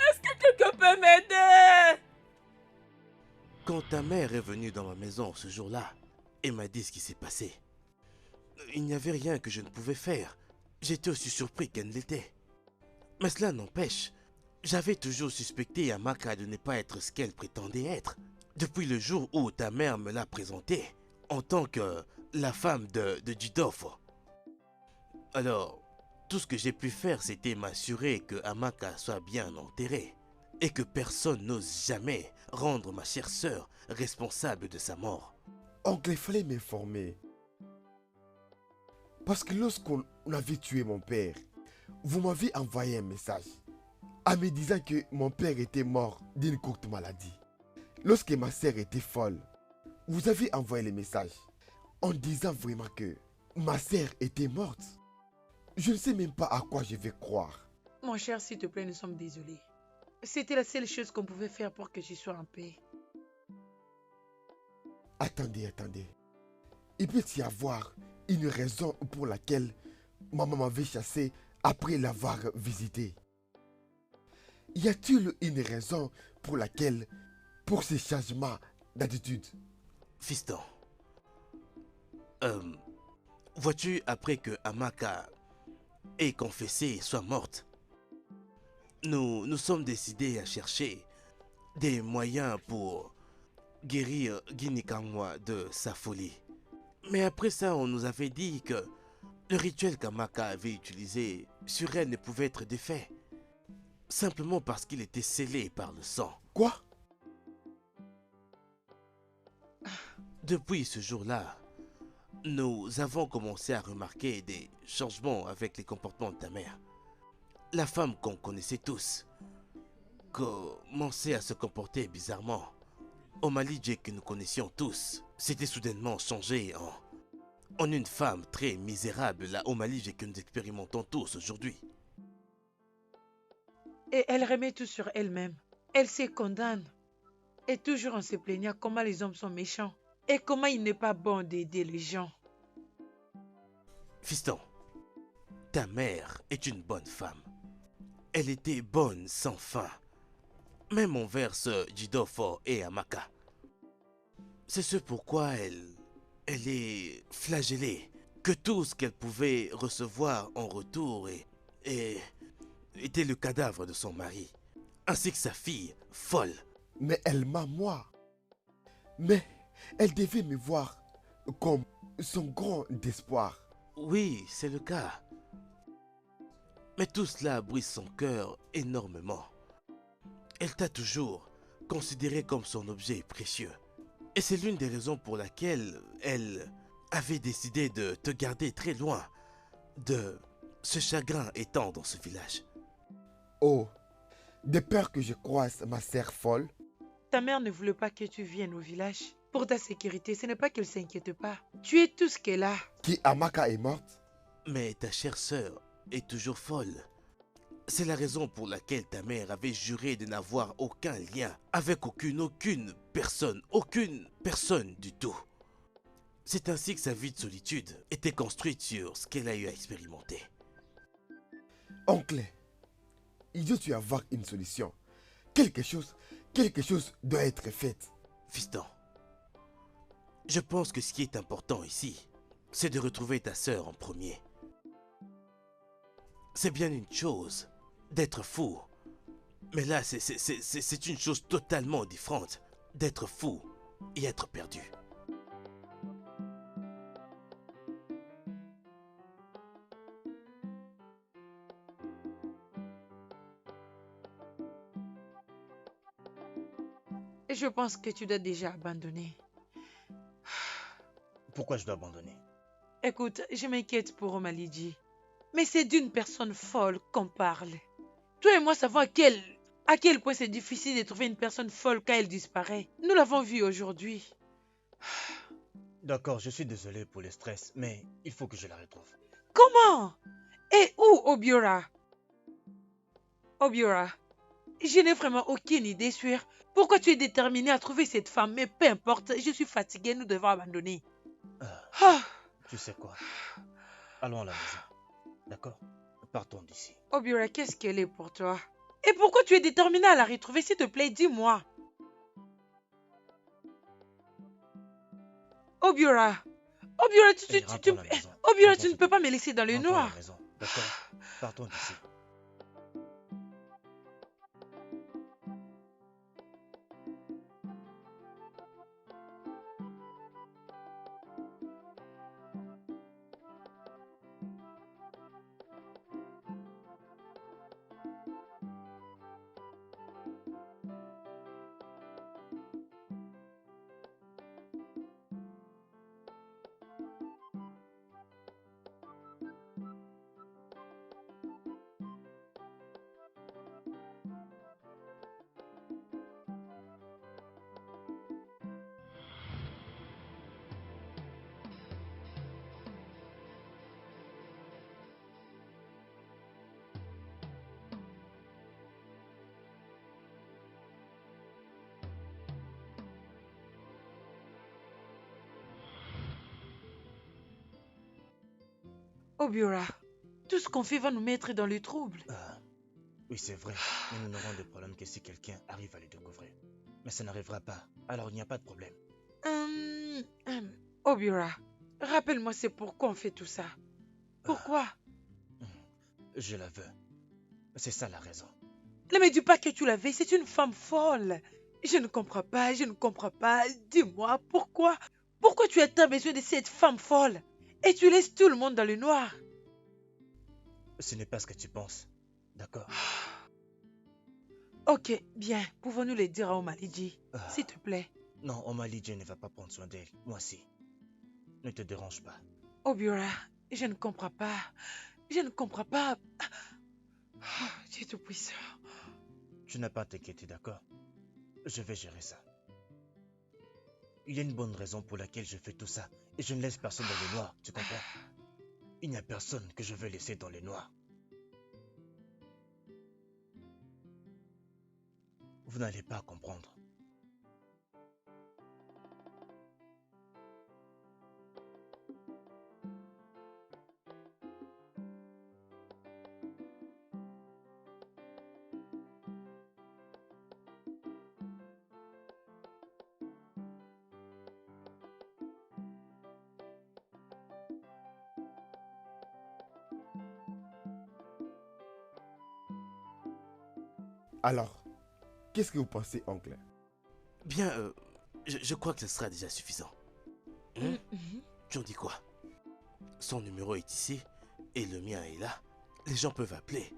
Est-ce que quelqu'un peut m'aider? Quand ta mère est venue dans ma maison ce jour-là et m'a dit ce qui s'est passé, il n'y avait rien que je ne pouvais faire. J'étais aussi surpris qu'elle ne l'était. Mais cela n'empêche, j'avais toujours suspecté Amaka de ne pas être ce qu'elle prétendait être, depuis le jour où ta mère me l'a présentée en tant que la femme de Jidofo. Alors, tout ce que j'ai pu faire, c'était m'assurer que Amaka soit bien enterrée et que personne n'ose jamais rendre ma chère sœur responsable de sa mort. Oncle, il fallait m'informer. Parce que lorsqu'on avait tué mon père, vous m'avez envoyé un message en me disant que mon père était mort d'une courte maladie. Lorsque ma sœur était folle, vous avez envoyé le message en disant vraiment que ma sœur était morte. Je ne sais même pas à quoi je vais croire. Mon cher, s'il te plaît, nous sommes désolés. C'était la seule chose qu'on pouvait faire pour que je sois en paix. Attendez. Il peut y avoir une raison pour laquelle maman m'avait chassé après l'avoir visité. Y a-t-il une raison pour laquelle, pour ces changements d'attitude? Fiston, vois-tu, après que Amaka ait confessé et soit morte, nous sommes décidés à chercher des moyens pour guérir Ginikamwa de sa folie. Mais après ça, on nous avait dit que le rituel qu'Amaka avait utilisé sur elle ne pouvait être défait, simplement parce qu'il était scellé par le sang. Quoi? Depuis ce jour-là, nous avons commencé à remarquer des changements avec les comportements de ta mère. La femme qu'on connaissait tous commençait à se comporter bizarrement. Omalidje que nous connaissions tous s'était soudainement changée en une femme très misérable, la Omalidje que nous expérimentons tous aujourd'hui. Et elle remet tout sur elle-même. Elle se condamne. Et toujours en se plaignant comment les hommes sont méchants. Et comment il n'est pas bon d'aider les gens. Fiston, ta mère est une bonne femme. Elle était bonne sans fin, même envers ce Jidofo et Amaka. C'est ce pourquoi elle est flagellée, que tout ce qu'elle pouvait recevoir en retour était le cadavre de son mari, ainsi que sa fille, folle. Mais elle m'a moi. Mais elle devait me voir comme son grand espoir. Oui, c'est le cas. Mais tout cela brise son cœur énormément. Elle t'a toujours considéré comme son objet précieux. Et c'est l'une des raisons pour laquelle elle avait décidé de te garder très loin de ce chagrin étend dans ce village. Oh, de peur que je croise ma sœur folle. Ta mère ne voulait pas que tu viennes au village. Pour ta sécurité, ce n'est pas qu'elle s'inquiète pas. Tu es tout ce qu'elle a. Qui Amaka est morte. Mais ta chère sœur est toujours folle. C'est la raison pour laquelle ta mère avait juré de n'avoir aucun lien avec aucune personne du tout. C'est ainsi que sa vie de solitude était construite sur ce qu'elle a eu à expérimenter. Oncle, il doit y avoir une solution. Quelque chose doit être fait. Fiston, je pense que ce qui est important ici, c'est de retrouver ta sœur en premier. C'est bien une chose d'être fou, mais là c'est une chose totalement différente d'être fou et être perdu. Et je pense que tu dois déjà abandonner. Pourquoi je dois abandonner? Écoute, je m'inquiète pour Omalidji. Mais c'est d'une personne folle qu'on parle. Toi et moi savons à quel point c'est difficile de trouver une personne folle quand elle disparaît. Nous l'avons vu aujourd'hui. D'accord, je suis désolé pour le stress, mais il faut que je la retrouve. Comment? Et où, Obiora? Obiora, je n'ai vraiment aucune idée sur pourquoi tu es déterminé à trouver cette femme, mais peu importe, je suis fatigué, nous devons abandonner. Tu sais quoi? Allons à la maison. D'accord? Partons d'ici. Obiora, qu'est-ce qu'elle est pour toi? Et pourquoi tu es déterminé à la retrouver? S'il te plaît, dis-moi. Obiora, Obiora, Obiora, tu ne peux pas me laisser dans le noir. D'accord? Partons d'ici. Obiora, tout ce qu'on fait va nous mettre dans le trouble. Oui, c'est vrai. Mais nous n'aurons de problème que si quelqu'un arrive à le découvrir. Mais ça n'arrivera pas. Alors il n'y a pas de problème. Obiora, rappelle-moi c'est pourquoi on fait tout ça. Pourquoi? Je la veux. C'est ça la raison. Ne me dis pas que tu la veux, c'est une femme folle. Je ne comprends pas, je ne comprends pas. Dis-moi, pourquoi? Pourquoi tu as tant besoin de cette femme folle? Et tu laisses tout le monde dans le noir. Ce n'est pas ce que tu penses. D'accord? Ok, bien. Pouvons-nous le dire à Omalidji, s'il te plaît? Non, Omalidji ne va pas prendre soin d'elle. Moi si. Ne te dérange pas. Obiora, je ne comprends pas. Je ne comprends pas. Dieu tout-puissant. Tu n'as pas à t'inquiéter, d'accord? Je vais gérer ça. Il y a une bonne raison pour laquelle je fais tout ça. Et je ne laisse personne dans le noir, tu comprends? Il n'y a personne que je veux laisser dans le noir. Vous n'allez pas comprendre. Alors, qu'est-ce que vous pensez, oncle? Bien, je crois que ce sera déjà suffisant. Tu en dis quoi? Son numéro est ici et le mien est là. Les gens peuvent appeler.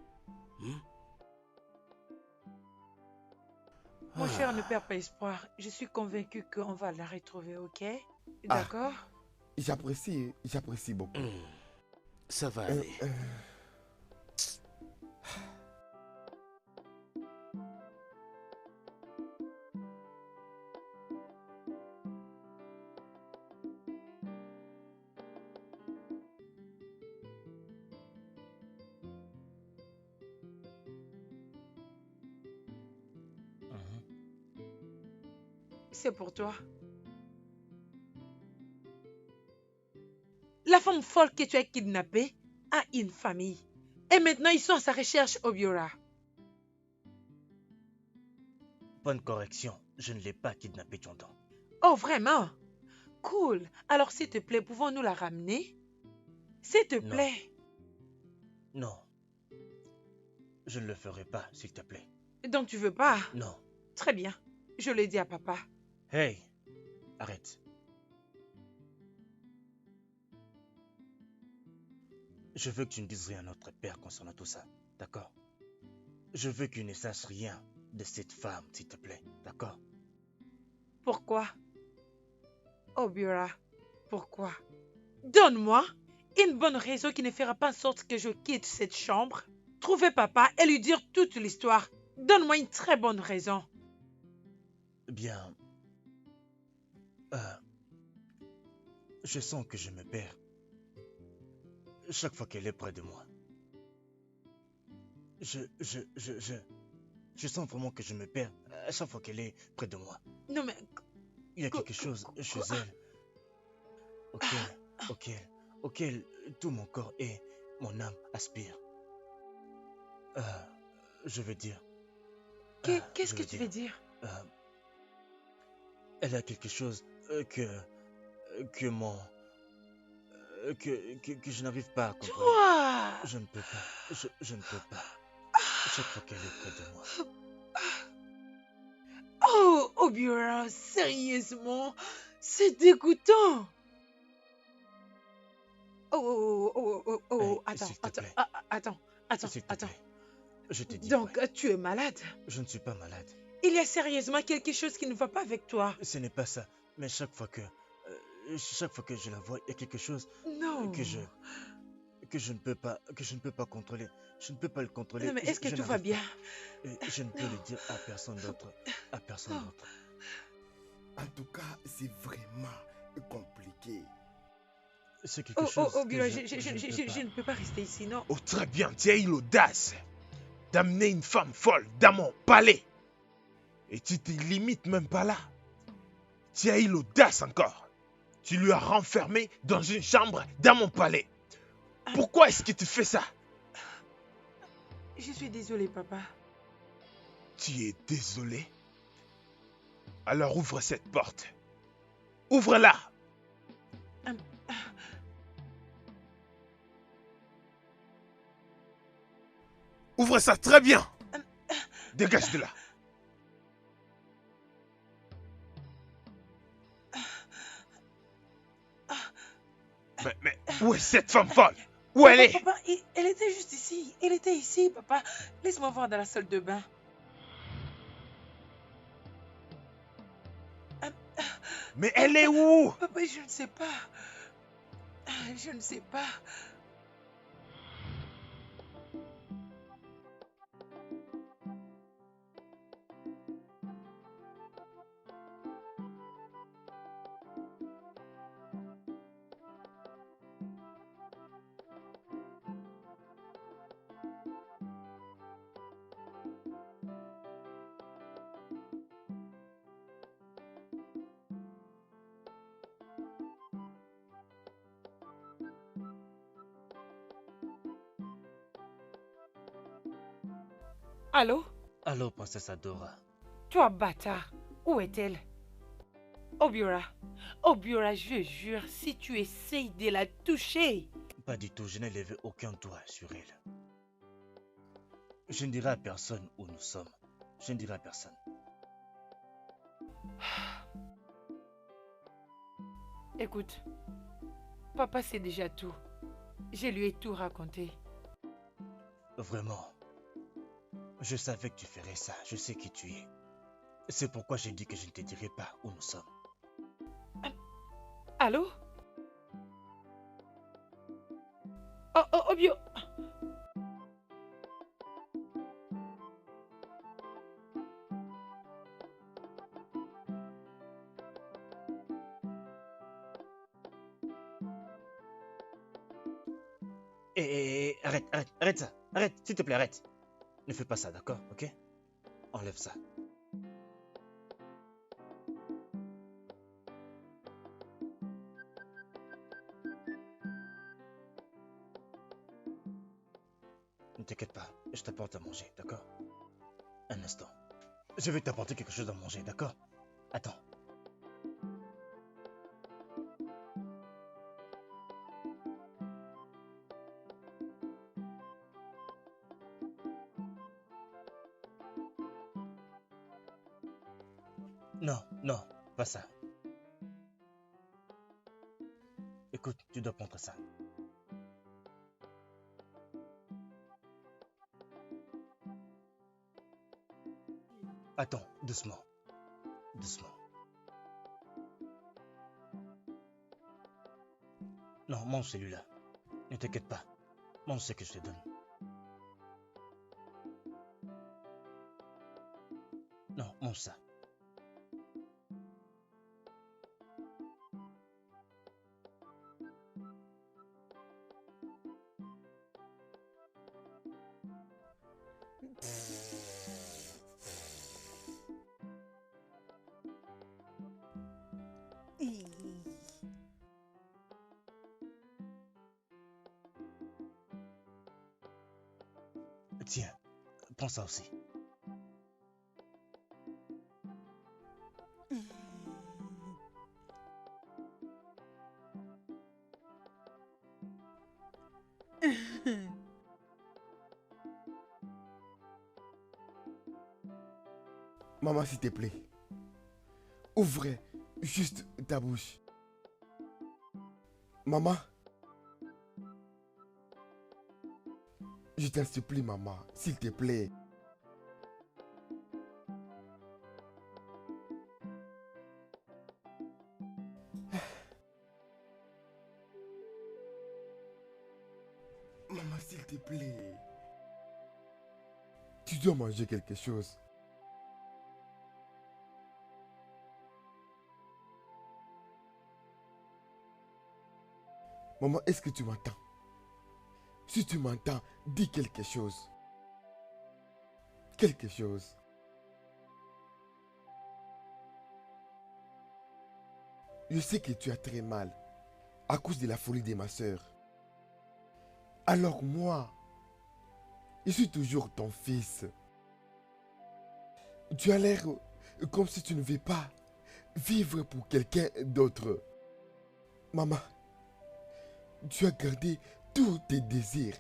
Mon cher, ne perds pas espoir. Je suis convaincu qu'on va la retrouver, ok? D'accord? J'apprécie beaucoup. Ça va aller. C'est pour toi. La femme folle que tu as kidnappée a une famille. Et maintenant, ils sont à sa recherche, Obiora. Bonne correction, je ne l'ai pas kidnappé, tu entends? Oh, vraiment? Cool. Alors, s'il te plaît, pouvons-nous la ramener? S'il te Non. plaît. Non. Je ne le ferai pas, s'il te plaît. Donc, tu veux pas? Non. Très bien. Je le dis à papa. Hey, arrête. Je veux que tu ne dises rien à notre père concernant tout ça, d'accord? Je veux qu'il ne sache rien de cette femme, s'il te plaît, d'accord? Pourquoi? Obiora, pourquoi? Donne-moi une bonne raison qui ne fera pas en sorte que je quitte cette chambre. Trouver papa et lui dire toute l'histoire. Donne-moi une très bonne raison. Bien. Je sens que je me perds chaque fois qu'elle est près de moi. Je sens vraiment que je me perds à chaque fois qu'elle est près de moi. Non mais... Il y a quelque chose chez elle auquel tout mon corps et mon âme aspirent. Je veux dire... Qu'est-ce que tu veux dire? Elle a quelque chose que je n'arrive pas à comprendre. Toi! Je ne peux pas. Je ne peux pas. Chaque fois qu'elle est près de moi. Oh, Obiora, sérieusement, c'est dégoûtant. Hey, Attends, s'il te attends, plaît. attends, S'il te attends. plaît. Je te dis. Donc, vrai. tu es malade? Je ne suis pas malade. Il y a sérieusement quelque chose qui ne va pas avec toi. Ce n'est pas ça. Mais chaque fois que je la vois, il y a quelque chose Non. que je ne peux pas contrôler. Je ne peux pas le contrôler. Non, mais est-ce que tout va bien? Et je ne peux le dire à personne d'autre. À personne d'autre. En tout cas, c'est vraiment compliqué. C'est quelque chose Obiora, que je ne peux pas rester ici, non? Oh, très bien, tu as eu l'audace d'amener une femme folle dans mon palais. Et tu te limites même pas là. Tu as eu l'audace encore. Tu lui as renfermé dans une chambre dans mon palais. Pourquoi est-ce que tu fais ça? Je suis désolée, papa. Tu es désolé? Alors ouvre cette porte. Ouvre-la. Ouvre ça très bien. Dégage de là. Mais où est cette femme folle? Où elle est? Papa, elle était juste ici. Elle était ici, papa. Laisse-moi voir dans la salle de bain. Mais elle est où? Papa, je ne sais pas. Je ne sais pas. Allô? Allô, princesse Adora. Toi, bâtard, où est-elle? Obiora, Obiora, je jure, si tu essayes de la toucher... Pas du tout, je n'ai levé aucun doigt sur elle. Je ne dirai à personne où nous sommes. Je ne dirai à personne. Écoute, papa sait déjà tout. Je lui ai tout raconté. Vraiment. Je savais que tu ferais ça. Je sais qui tu es. C'est pourquoi j'ai dit que je ne te dirai pas où nous sommes. Allô? Obio... Arrête ça. Arrête, s'il te plaît, arrête. Ne fais pas ça, d'accord? Ok? Enlève ça. t'inquiète pas, je t'apporte à manger, d'accord? Un instant. Je vais t'apporter quelque chose à manger, d'accord? Attends. Non, non, pas ça. Écoute, tu dois prendre ça. Attends, doucement. Doucement. Non, mange celui-là. Ne t'inquiète pas. Mange ce que je te donne. Non, mange ça. Tiens, prends ça aussi. Maman, s'il te plaît. Ouvrez juste ta bouche. Maman. Je t'en supplie, maman. S'il te plaît. Maman, s'il te plaît. Tu dois manger quelque chose. Maman, est-ce que tu m'entends? Si tu m'entends, dis quelque chose. Quelque chose. Je sais que tu as très mal à cause de la folie de ma soeur. Alors moi, je suis toujours ton fils. Tu as l'air comme si tu ne veux pas vivre pour quelqu'un d'autre. Maman, tu as gardé tous tes désirs,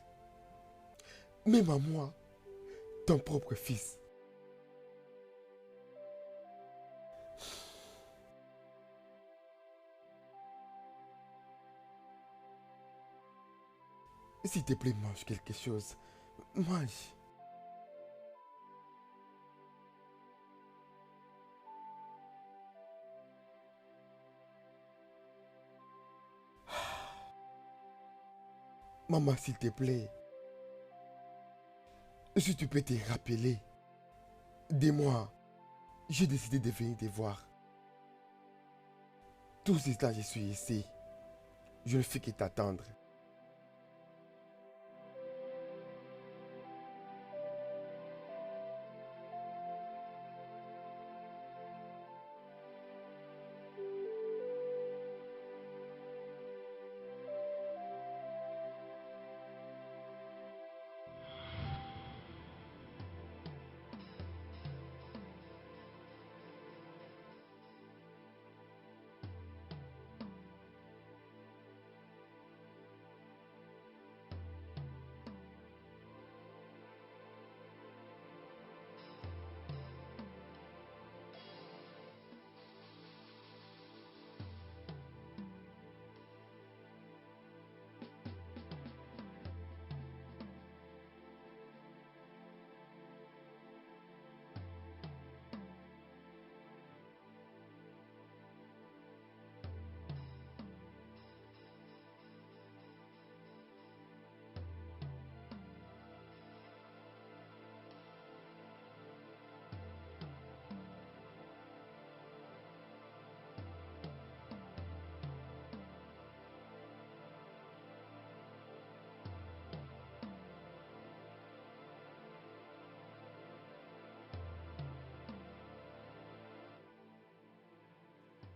même à moi, ton propre fils. S'il te plaît, mange quelque chose. Mange. Maman, s'il te plaît. Si tu peux te rappeler. Dis-moi. J'ai décidé de venir te voir. Tout ce temps, je suis ici. Je ne fais que t'attendre.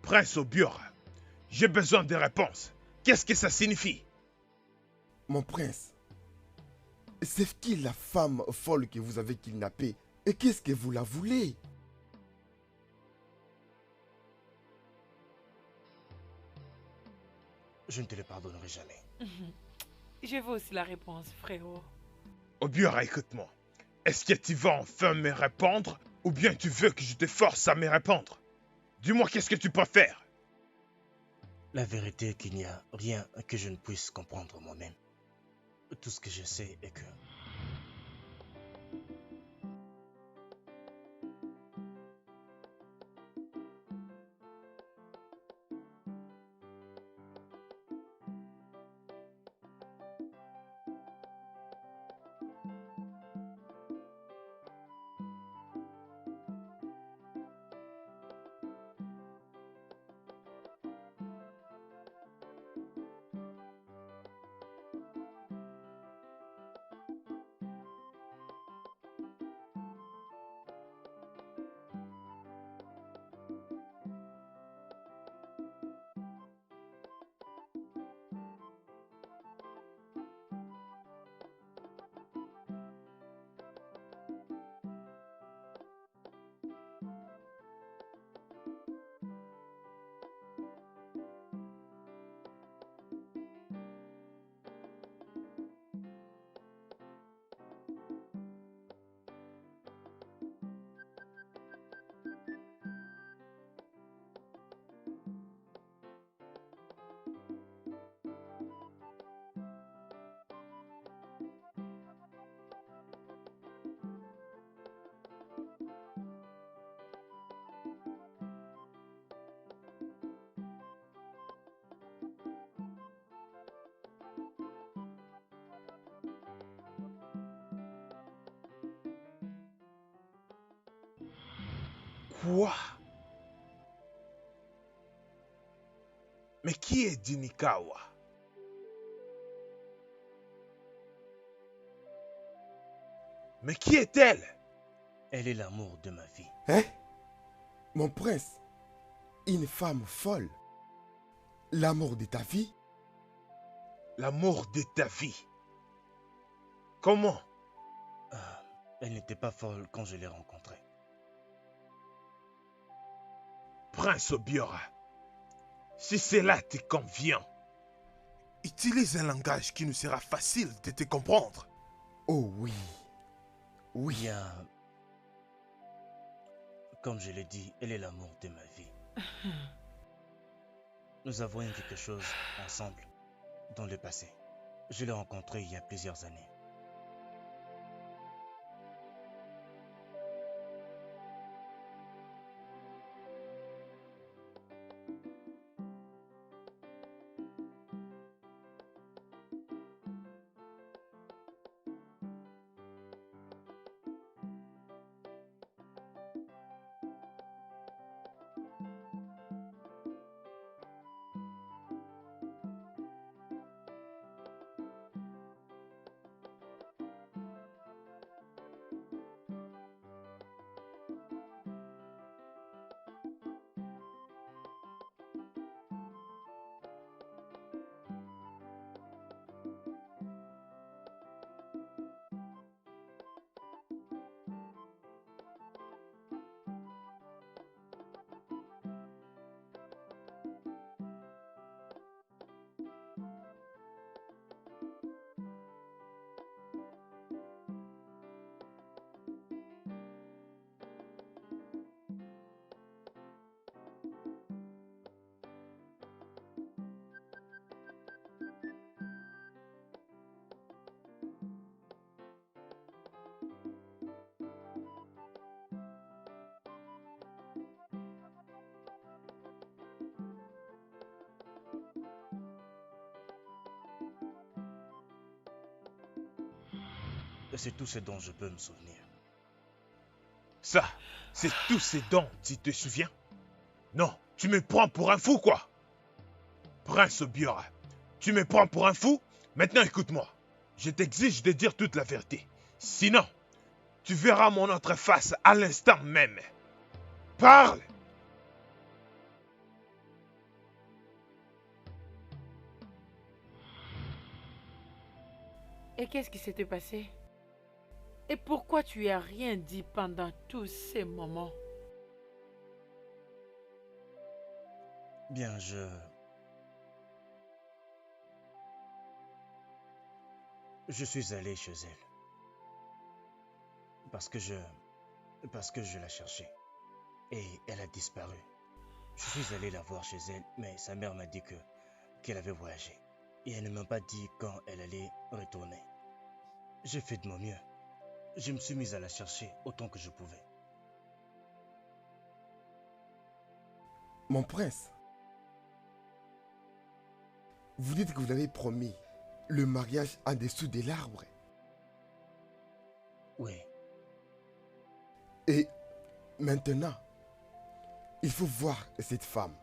Prince Obiora, j'ai besoin de réponses. Qu'est-ce que ça signifie? Mon prince, C'est qui la femme folle que vous avez kidnappée? Et qu'est-ce que vous la voulez? Je ne te le pardonnerai jamais. Je veux aussi la réponse, frérot. Obiora, écoute-moi. Est-ce que tu vas enfin me répondre ou bien tu veux que je te force à me répondre? Dis-moi qu'est-ce que tu préfères? La vérité est qu'il n'y a rien que je ne puisse comprendre moi-même. Tout ce que je sais est que... Quoi? Mais qui est Dinikawa? Mais qui est-elle? Elle est l'amour de ma vie. Hein? Mon prince, une femme folle. L'amour de ta vie? L'amour de ta vie. Comment? Elle n'était pas folle quand je l'ai rencontrée. Prince Obiora, si cela te convient, Utilise un langage qui nous sera facile de te comprendre. Oh oui. Oui. Bien, comme je l'ai dit, elle est l'amour de ma vie. Nous avons eu quelque chose ensemble dans le passé. Je l'ai rencontrée il y a plusieurs années. C'est tout ce dont je peux me souvenir. ça, c'est tout ce dont tu te souviens? Non, tu me prends pour un fou, quoi. Prince Obiora, tu me prends pour un fou? Maintenant, écoute-moi. Je t'exige de dire toute la vérité. Sinon, tu verras mon autre face à l'instant même. Parle! Et qu'est-ce qui s'était passé? Et pourquoi tu as rien dit pendant tous ces moments? Bien, je suis allé chez elle. Parce que je la cherchais. Et elle a disparu. Je suis allé la voir chez elle, mais sa mère m'a dit qu'elle avait voyagé. Et elle ne m'a pas dit quand elle allait retourner. J'ai fait de mon mieux. Je me suis mis à la chercher autant que je pouvais. Mon prince, vous dites que vous avez promis le mariage en dessous de l'arbre. Oui, Et maintenant, il faut voir cette femme.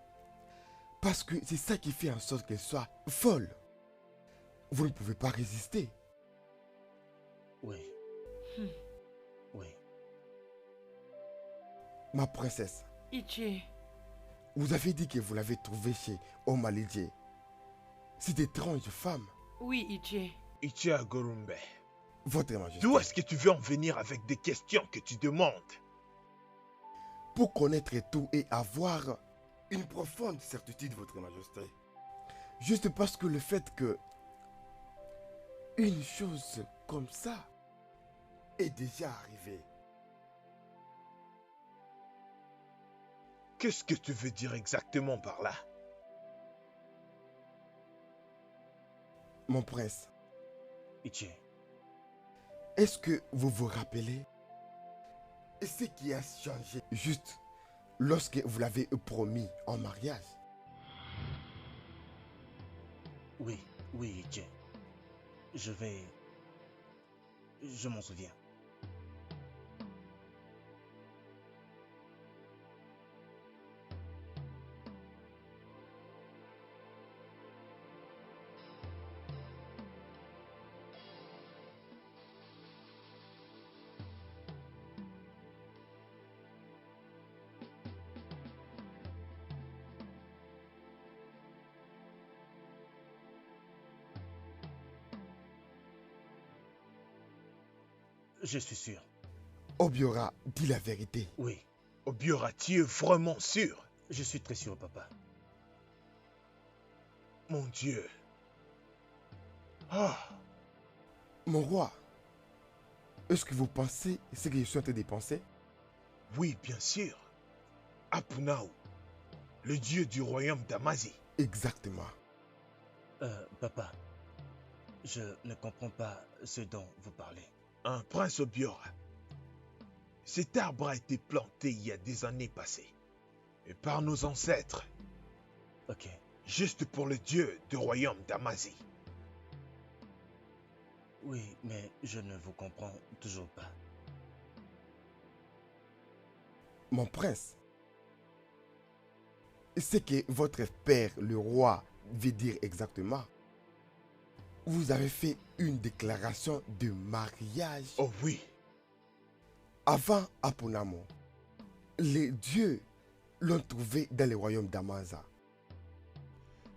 Parce que c'est ça qui fait en sorte qu'elle soit folle. Vous ne pouvez pas résister. oui, oui. Ma princesse, Ichi, vous avez dit que vous l'avez trouvée chez Omalidje. Cette étrange femme, oui, Ichi. Ichia Gorumbe, votre majesté, d'où est-ce que tu veux en venir avec des questions que tu demandes? pour connaître tout et avoir une profonde certitude, votre majesté. Juste parce que le fait que une chose comme ça est déjà arrivée. Qu'est-ce que tu veux dire exactement par là? Mon prince, Ichi, est-ce que vous vous rappelez ce qui a changé juste lorsque vous l'avez promis en mariage? oui, oui, Ichi. Je m'en souviens. Je suis sûr. Obiora dit la vérité. Oui, Obiora, tu es vraiment sûr? je suis très sûr, papa. Mon Dieu. Ah, Mon roi, est-ce que vous pensez ce que je suis en train de penser? oui, bien sûr. Apunao, le dieu du royaume d'Amazi. Exactement. Papa, je ne comprends pas ce dont vous parlez. Un prince Obiora. Cet arbre a été planté il y a des années passées. Et par nos ancêtres, Ok, juste pour le dieu du royaume d'Amazi. oui, mais je ne vous comprends toujours pas. Mon prince, ce que votre père, le roi, veut dire exactement, vous avez fait une déclaration de mariage Oh oui, avant Apunamo. Les dieux l'ont trouvé dans le royaume d'Amaza.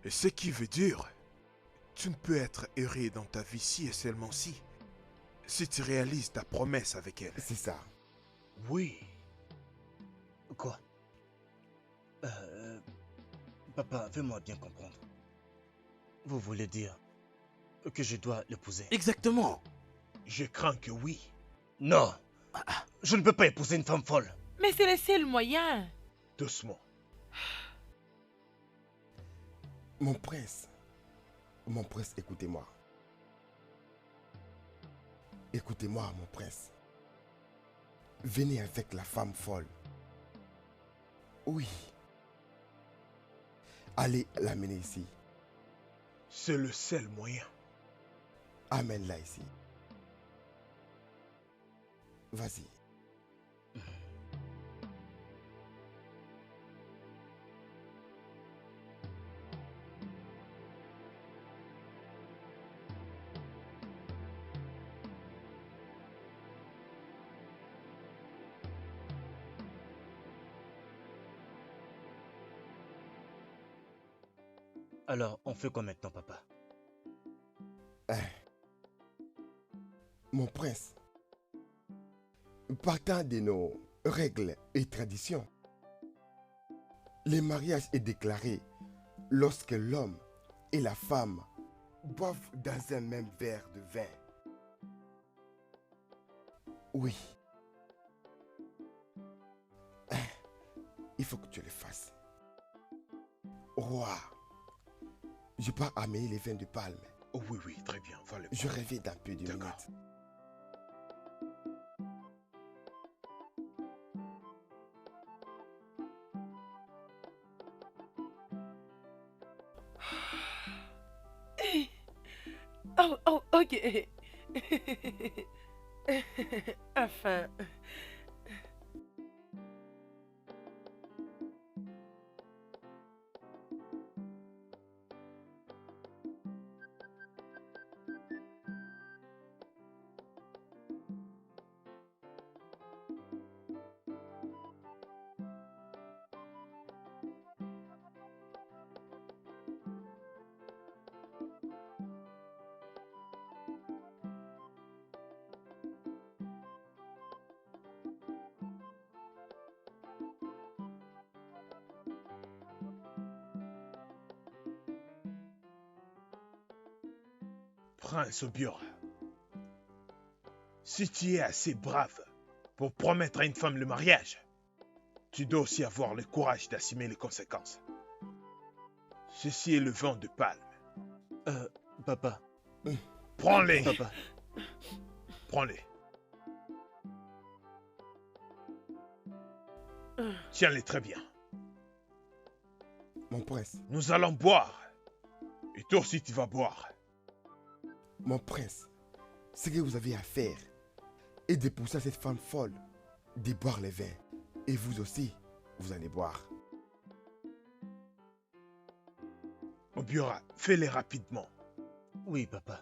Et ce qui veut dire, tu ne peux être heureux dans ta vie si et seulement si tu réalises ta promesse avec elle. C'est ça. oui. Quoi? Papa, fais-moi bien comprendre. Vous voulez dire que je dois l'épouser? Exactement. Je crains que oui. Non! Je ne peux pas épouser une femme folle. Mais c'est le seul moyen. Doucement. Mon prince, écoutez-moi. Écoutez-moi, mon prince. Venez avec la femme folle. Oui. Allez l'amener ici. C'est le seul moyen. Amène-la ici. Vas-y. Alors, on fait quoi maintenant, papa? Mon prince, partant de nos règles et traditions, le mariage est déclaré lorsque l'homme et la femme boivent dans un même verre de vin. Oui. Il faut que tu le fasses. Roi, je pars amener les vins de palme. Oh oui, oui, très bien, va le Je reviens dans peu de D'accord. minutes. Oh, oh, ok. Enfin. Prince Obiora, si tu es assez brave pour promettre à une femme le mariage, tu dois aussi avoir le courage d'assumer les conséquences. Ceci est le vent de palme. Papa. Prends-les. Papa. Prends-les. Tiens-les très bien. Mon prince, Nous allons boire. Et toi aussi tu vas boire. mon prince, ce que vous avez à faire est de pousser à cette femme folle de boire les vins. Et vous aussi, vous allez boire. Obiora, fais-les rapidement. Oui, papa.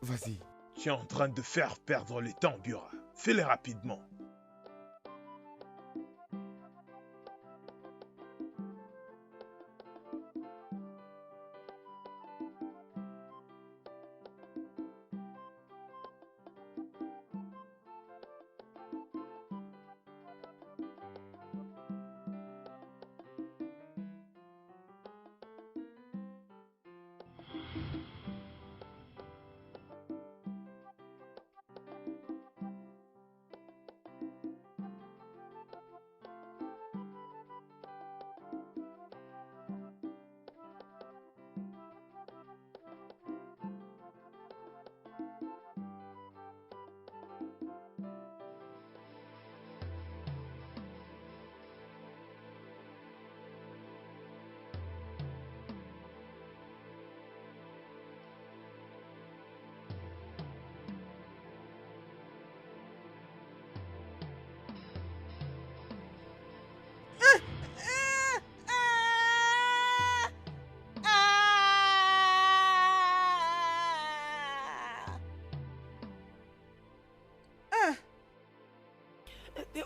Vas-y. Tu es en train de faire perdre le temps, Obiora. Fais-les rapidement.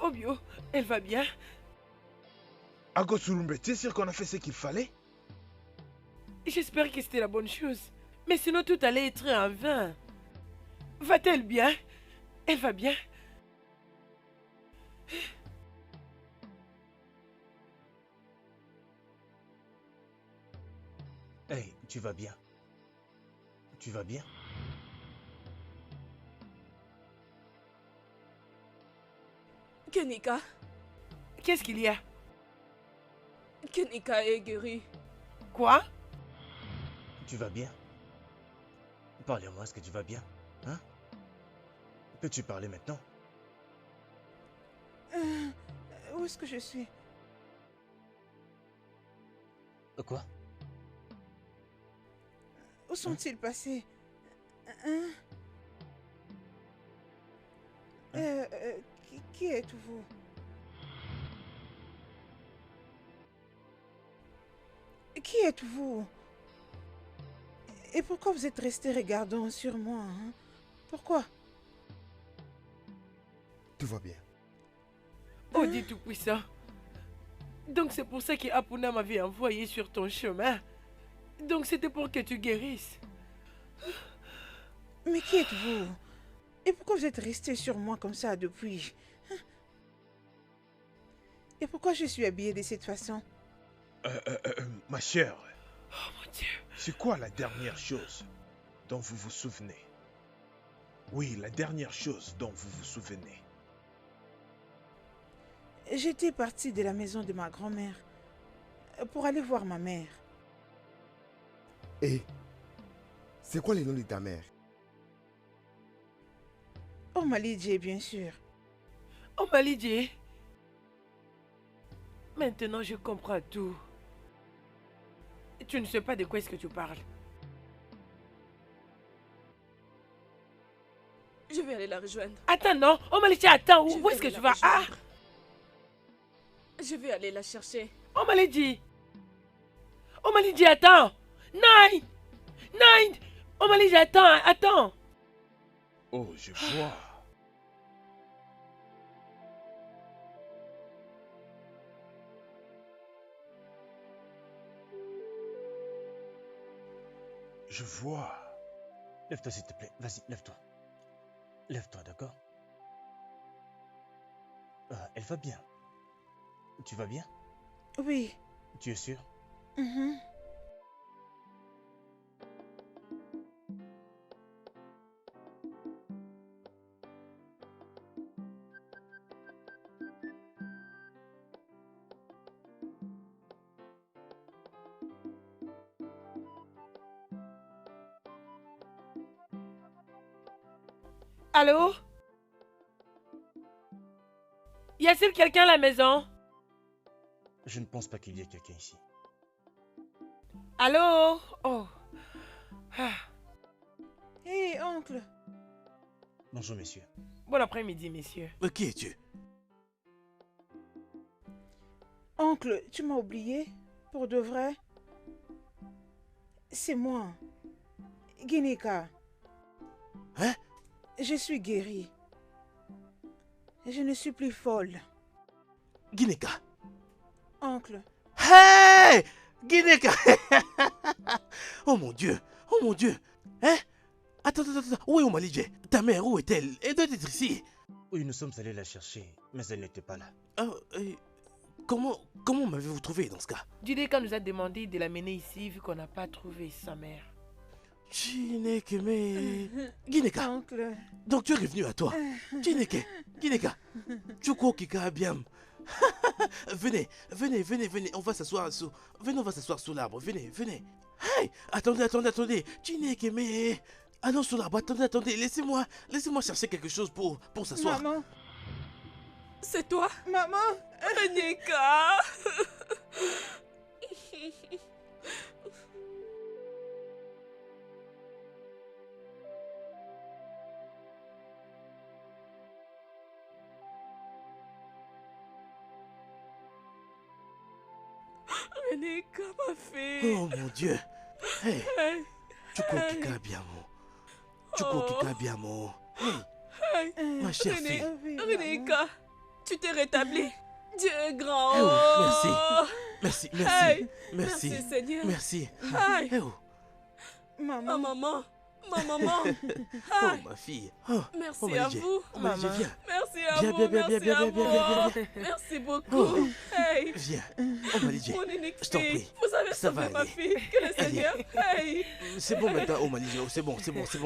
Obio, elle va bien? Agosurumbe, tu es sûr qu'on a fait ce qu'il fallait? J'espère que c'était la bonne chose. Mais sinon tout allait être en vain. Va-t-elle bien? Elle va bien? Hey, tu vas bien? Tu vas bien? Kenika, Qu'est-ce qu'il y a? Kenika est guérie. Quoi? Tu vas bien? Parle-moi, est-ce que tu vas bien? Hein? Peux-tu parler maintenant? Où est-ce que je suis? Quoi? Où sont-ils passés? Hein? Qui êtes-vous? Qui êtes-vous? Et pourquoi vous êtes resté regardant sur moi, hein? Pourquoi? Tout va bien. Oh Dieu Tout-Puissant. Donc c'est pour ça que Apuna m'avait envoyé sur ton chemin. Donc c'était pour que tu guérisses. Mais qui êtes-vous? Et pourquoi vous êtes resté sur moi comme ça depuis? Et pourquoi je suis habillée de cette façon? Ma chère, Oh mon Dieu. c'est quoi la dernière chose dont vous vous souvenez? Oui, la dernière chose dont vous vous souvenez. J'étais partie de la maison de ma grand-mère pour aller voir ma mère. Et c'est quoi le nom de ta mère? Oh, Malidje, bien sûr. Oh Malidje. Maintenant je comprends tout. Tu ne sais pas de quoi est-ce que tu parles. Je vais aller la rejoindre. Attends, non. Oh Malidje, attends. Je Où vais est-ce que aller tu la vas? Ah. rejoindre. Je vais aller la chercher. Oh Malidje. Oh Malidje, attends. Nine. Nine. Oh Malidje, attends. Attends. Oh, je vois. Je vois. Lève-toi, s'il te plaît. Vas-y, lève-toi. Lève-toi, d'accord? Elle va bien. Tu vas bien? Oui. Tu es sûr? Mhm. Allô? Y a-t-il quelqu'un à la maison? Je ne pense pas qu'il y ait quelqu'un ici. Allô? Oh. Ah. Hé, oncle. Bonjour, messieurs. Bon après-midi, messieurs. Qui es-tu? Oncle, tu m'as oublié? Pour de vrai? C'est moi. Ginika. Hein? Je suis guérie. Je ne suis plus folle. Ginika. Oncle. Hey! Ginika! Oh mon Dieu! Oh mon Dieu! Hein? Attends. Où est Malidje? Ta mère, où est-elle? Elle doit être ici. Oui, nous sommes allés la chercher, mais elle n'était pas là. Comment m'avez-vous trouvé dans ce cas? Judeka nous a demandé de l'amener ici vu qu'on n'a pas trouvé sa mère. Chineke, Ginika. Oncle. Donc tu es revenu à toi. Chineke, Ginika. Chuko Kikabiam. Venez. On va s'asseoir sous. Venez, on va s'asseoir sous l'arbre. Venez. Hey! Attendez. Chineke, allons sous l'arbre. Attendez. Laissez-moi chercher quelque chose pour s'asseoir. Maman. C'est toi? Maman. Renika. Renika, ma fille. Oh mon Dieu. Hey! Hey. Chuko Kikabiamo. Hey! Hey. Ma chère fille. Renika, tu t'es rétabli. Dieu est grand. Eh oh, merci. Hey. Merci. Merci, Seigneur. Merci. Hey. Eh oh. Maman. Ma maman. Oh ma fille. Oh, Merci Malidje. à vous. Malidje, viens. Merci à Viens, vous. viens. Merci à vous. Merci beaucoup. Oh. Hey. Viens. Oh Malidje. Mon unique Je t'en fille. prie. Vous avez Ça va sauvé ma aller. fille. Que le Seigneur. Hey. C'est bon maintenant, oh Malidje. Oh, c'est bon. Je ne pensais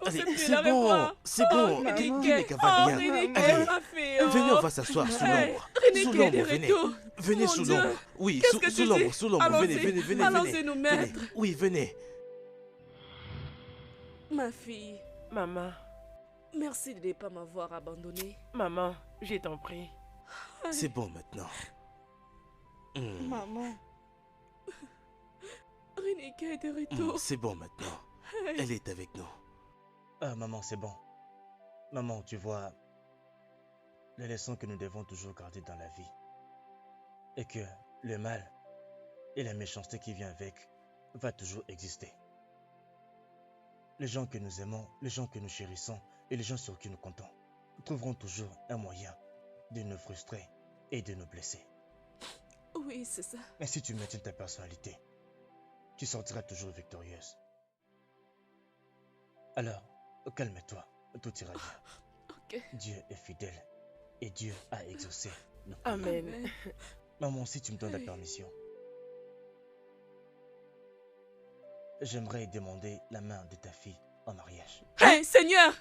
Allez, plus c'est la bon. revoir. C'est bon. maman. Ginika va bien. Rineke, Allez. ma fille. Venez, on va s'asseoir sous Hey. l'ombre. Rineke Sous est l'ombre, de venez. retour. Venez Mon sous Dieu. l'ombre. Oui, Qu'est-ce que sous tu l'ombre, dis? sous l'ombre. Allons-y. Venez. Allons-y nous Venez. mettre. Oui, venez. Ma fille, Maman, merci de ne pas m'avoir abandonné. maman, je t'en prie. C'est bon maintenant. Maman. Rineke est de retour. C'est bon maintenant. Hey. Elle est avec nous. Ah, maman, c'est bon. Maman, tu vois, les leçons que nous devons toujours garder dans la vie. Et que le mal et la méchanceté qui vient avec va toujours exister. Les gens que nous aimons, les gens que nous chérissons et les gens sur qui nous comptons trouveront toujours un moyen de nous frustrer et de nous blesser. Oui, c'est ça. Mais si tu maintiens ta personnalité, tu sortiras toujours victorieuse. Alors, calme-toi, tout ira bien. Ok. Dieu est fidèle et Dieu a exaucé nos prières. Amen. Maman, si tu me donnes la permission, j'aimerais demander la main de ta fille en mariage. Hey, Seigneur!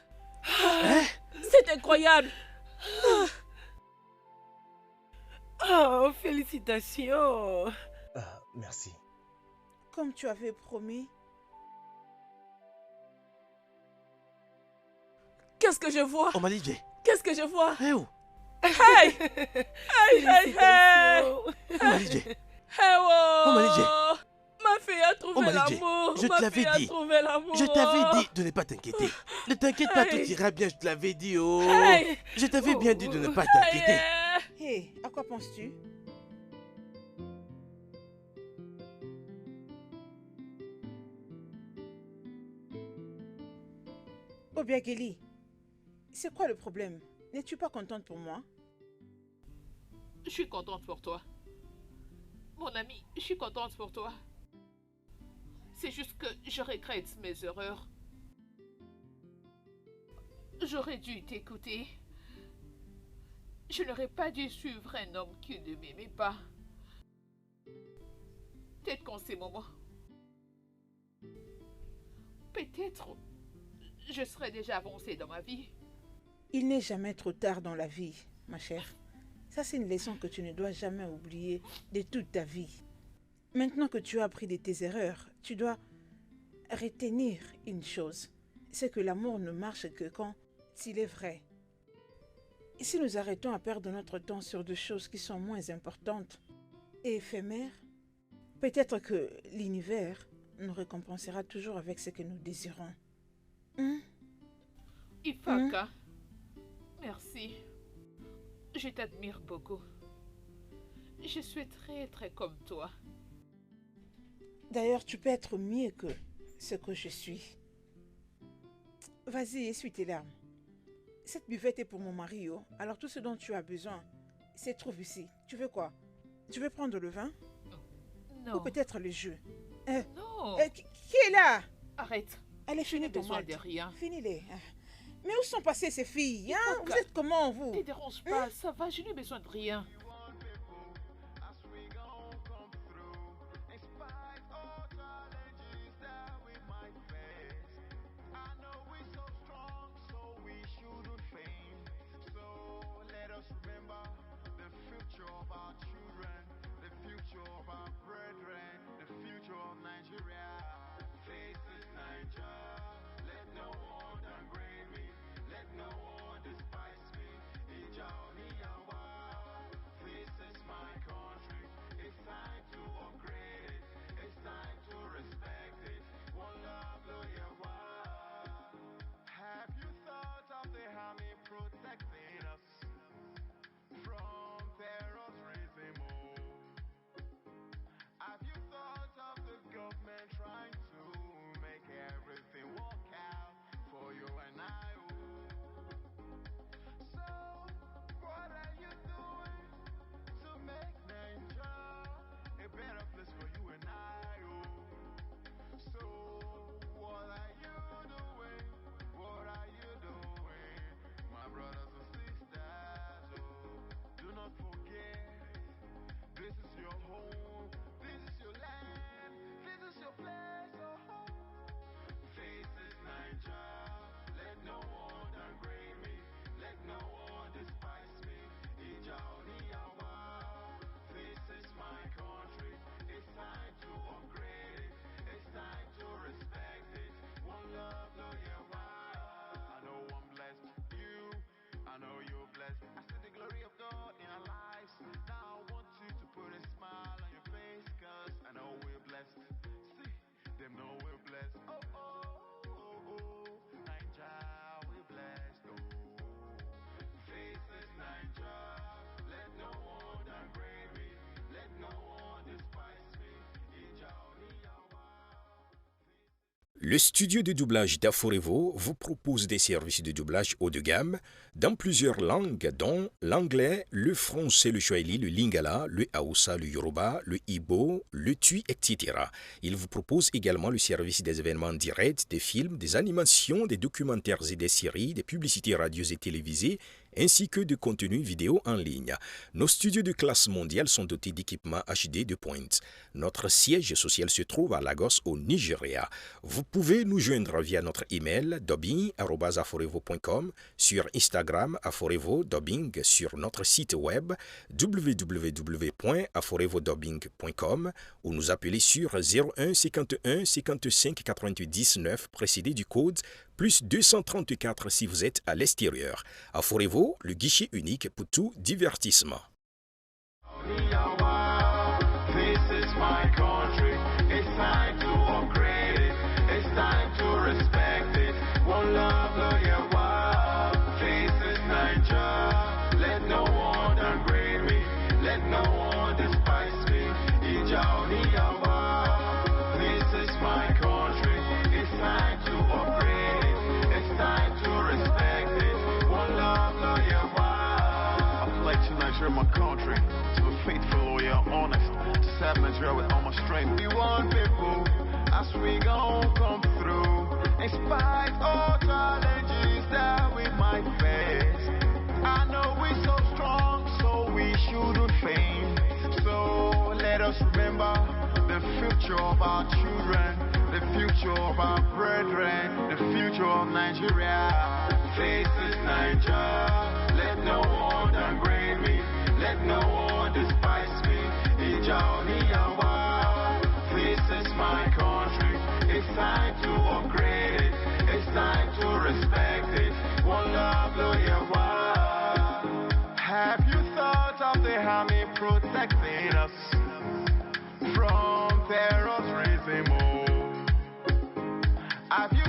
C'est incroyable! Oh, félicitations. Ah, merci. Comme tu avais promis. Qu'est-ce que je vois? Oh Malijé, Qu'est-ce que je vois? hey où? Hey! Hey, hey, hey! Oh Malijé, Hey, oh! Oh, Malijé. Ma fille a trouvé Oh, Malijé, l'amour! je te Ma l'avais fille a dit. trouvé l'amour! je t'avais dit de ne pas t'inquiéter. Ne t'inquiète pas, tout Hey. ira bien, je te l'avais dit, oh. Hey. Je t'avais bien dit de ne pas Hey, t'inquiéter. Hé, à quoi penses-tu? Obiageli, c'est quoi le problème? N'es-tu pas contente pour moi? Je suis contente pour toi. Mon ami, je suis contente pour toi. C'est juste que je regrette mes erreurs. J'aurais dû t'écouter. Je n'aurais pas dû suivre un homme qui ne m'aimait pas. Peut-être qu'en ces moments, peut-être je serais déjà avancée dans ma vie. Il n'est jamais trop tard dans la vie, ma chère. Ça, c'est une leçon que tu ne dois jamais oublier de toute ta vie. Maintenant que tu as appris de tes erreurs, tu dois retenir une chose. C'est que l'amour ne marche que quand il est vrai. Et si nous arrêtons à perdre notre temps sur des choses qui sont moins importantes et éphémères, peut-être que l'univers nous récompensera toujours avec ce que nous désirons. Ifaka, merci. Je t'admire beaucoup. Je suis très comme toi. D'ailleurs, tu peux être mieux que ce que je suis. Vas-y, essuie tes larmes. Cette buvette est pour mon mari, oh. Alors tout ce dont tu as besoin, se trouve ici. Tu veux quoi? Tu veux prendre le vin? Non. Ou peut-être le jus? Non. Qui est là? Arrête. Allez, Je n'ai finis ton besoin malt. de rien. Finis-les. Mais où sont passées ces filles, hein? Ifaka, Vous êtes comment, vous? Ne te dérange pas, ça va, je n'ai besoin de rien. Le studio de doublage d'Aforevo vous propose des services de doublage haut de gamme dans plusieurs langues, dont l'anglais, le français, le swahili, le lingala, le hausa, le yoruba, le igbo, le tui, etc. Il vous propose également le service des événements directs, des films, des animations, des documentaires et des séries, des publicités radio et télévisées, ainsi que de contenus vidéo en ligne. Nos studios de classe mondiale sont dotés d'équipements HD de pointe. Notre siège social se trouve à Lagos, au Nigeria. Vous pouvez nous joindre via notre email dubbing@aforevo.com, sur Instagram Aforevo Dubbing, sur notre site web www.aforevodubbing.com ou nous appeler sur 01 51 55 88 19 précédé du code plus 234 si vous êtes à l'extérieur. Aforevo, le guichet unique pour tout divertissement. My country, to be faithful, loyal, honest, to serve Nigeria with all my strength. We want people as we gon' come through, in spite all challenges that we might face. I know we're so strong, so we shouldn't faint. So let us remember the future of our children, the future of our brethren, the future of Nigeria. Face this Nigeria, let no one downgrade me. Let no one despise me. This is my country. It's time to upgrade it. It's time to respect it. One love, have you thought of the army protecting us from terrorism? Have you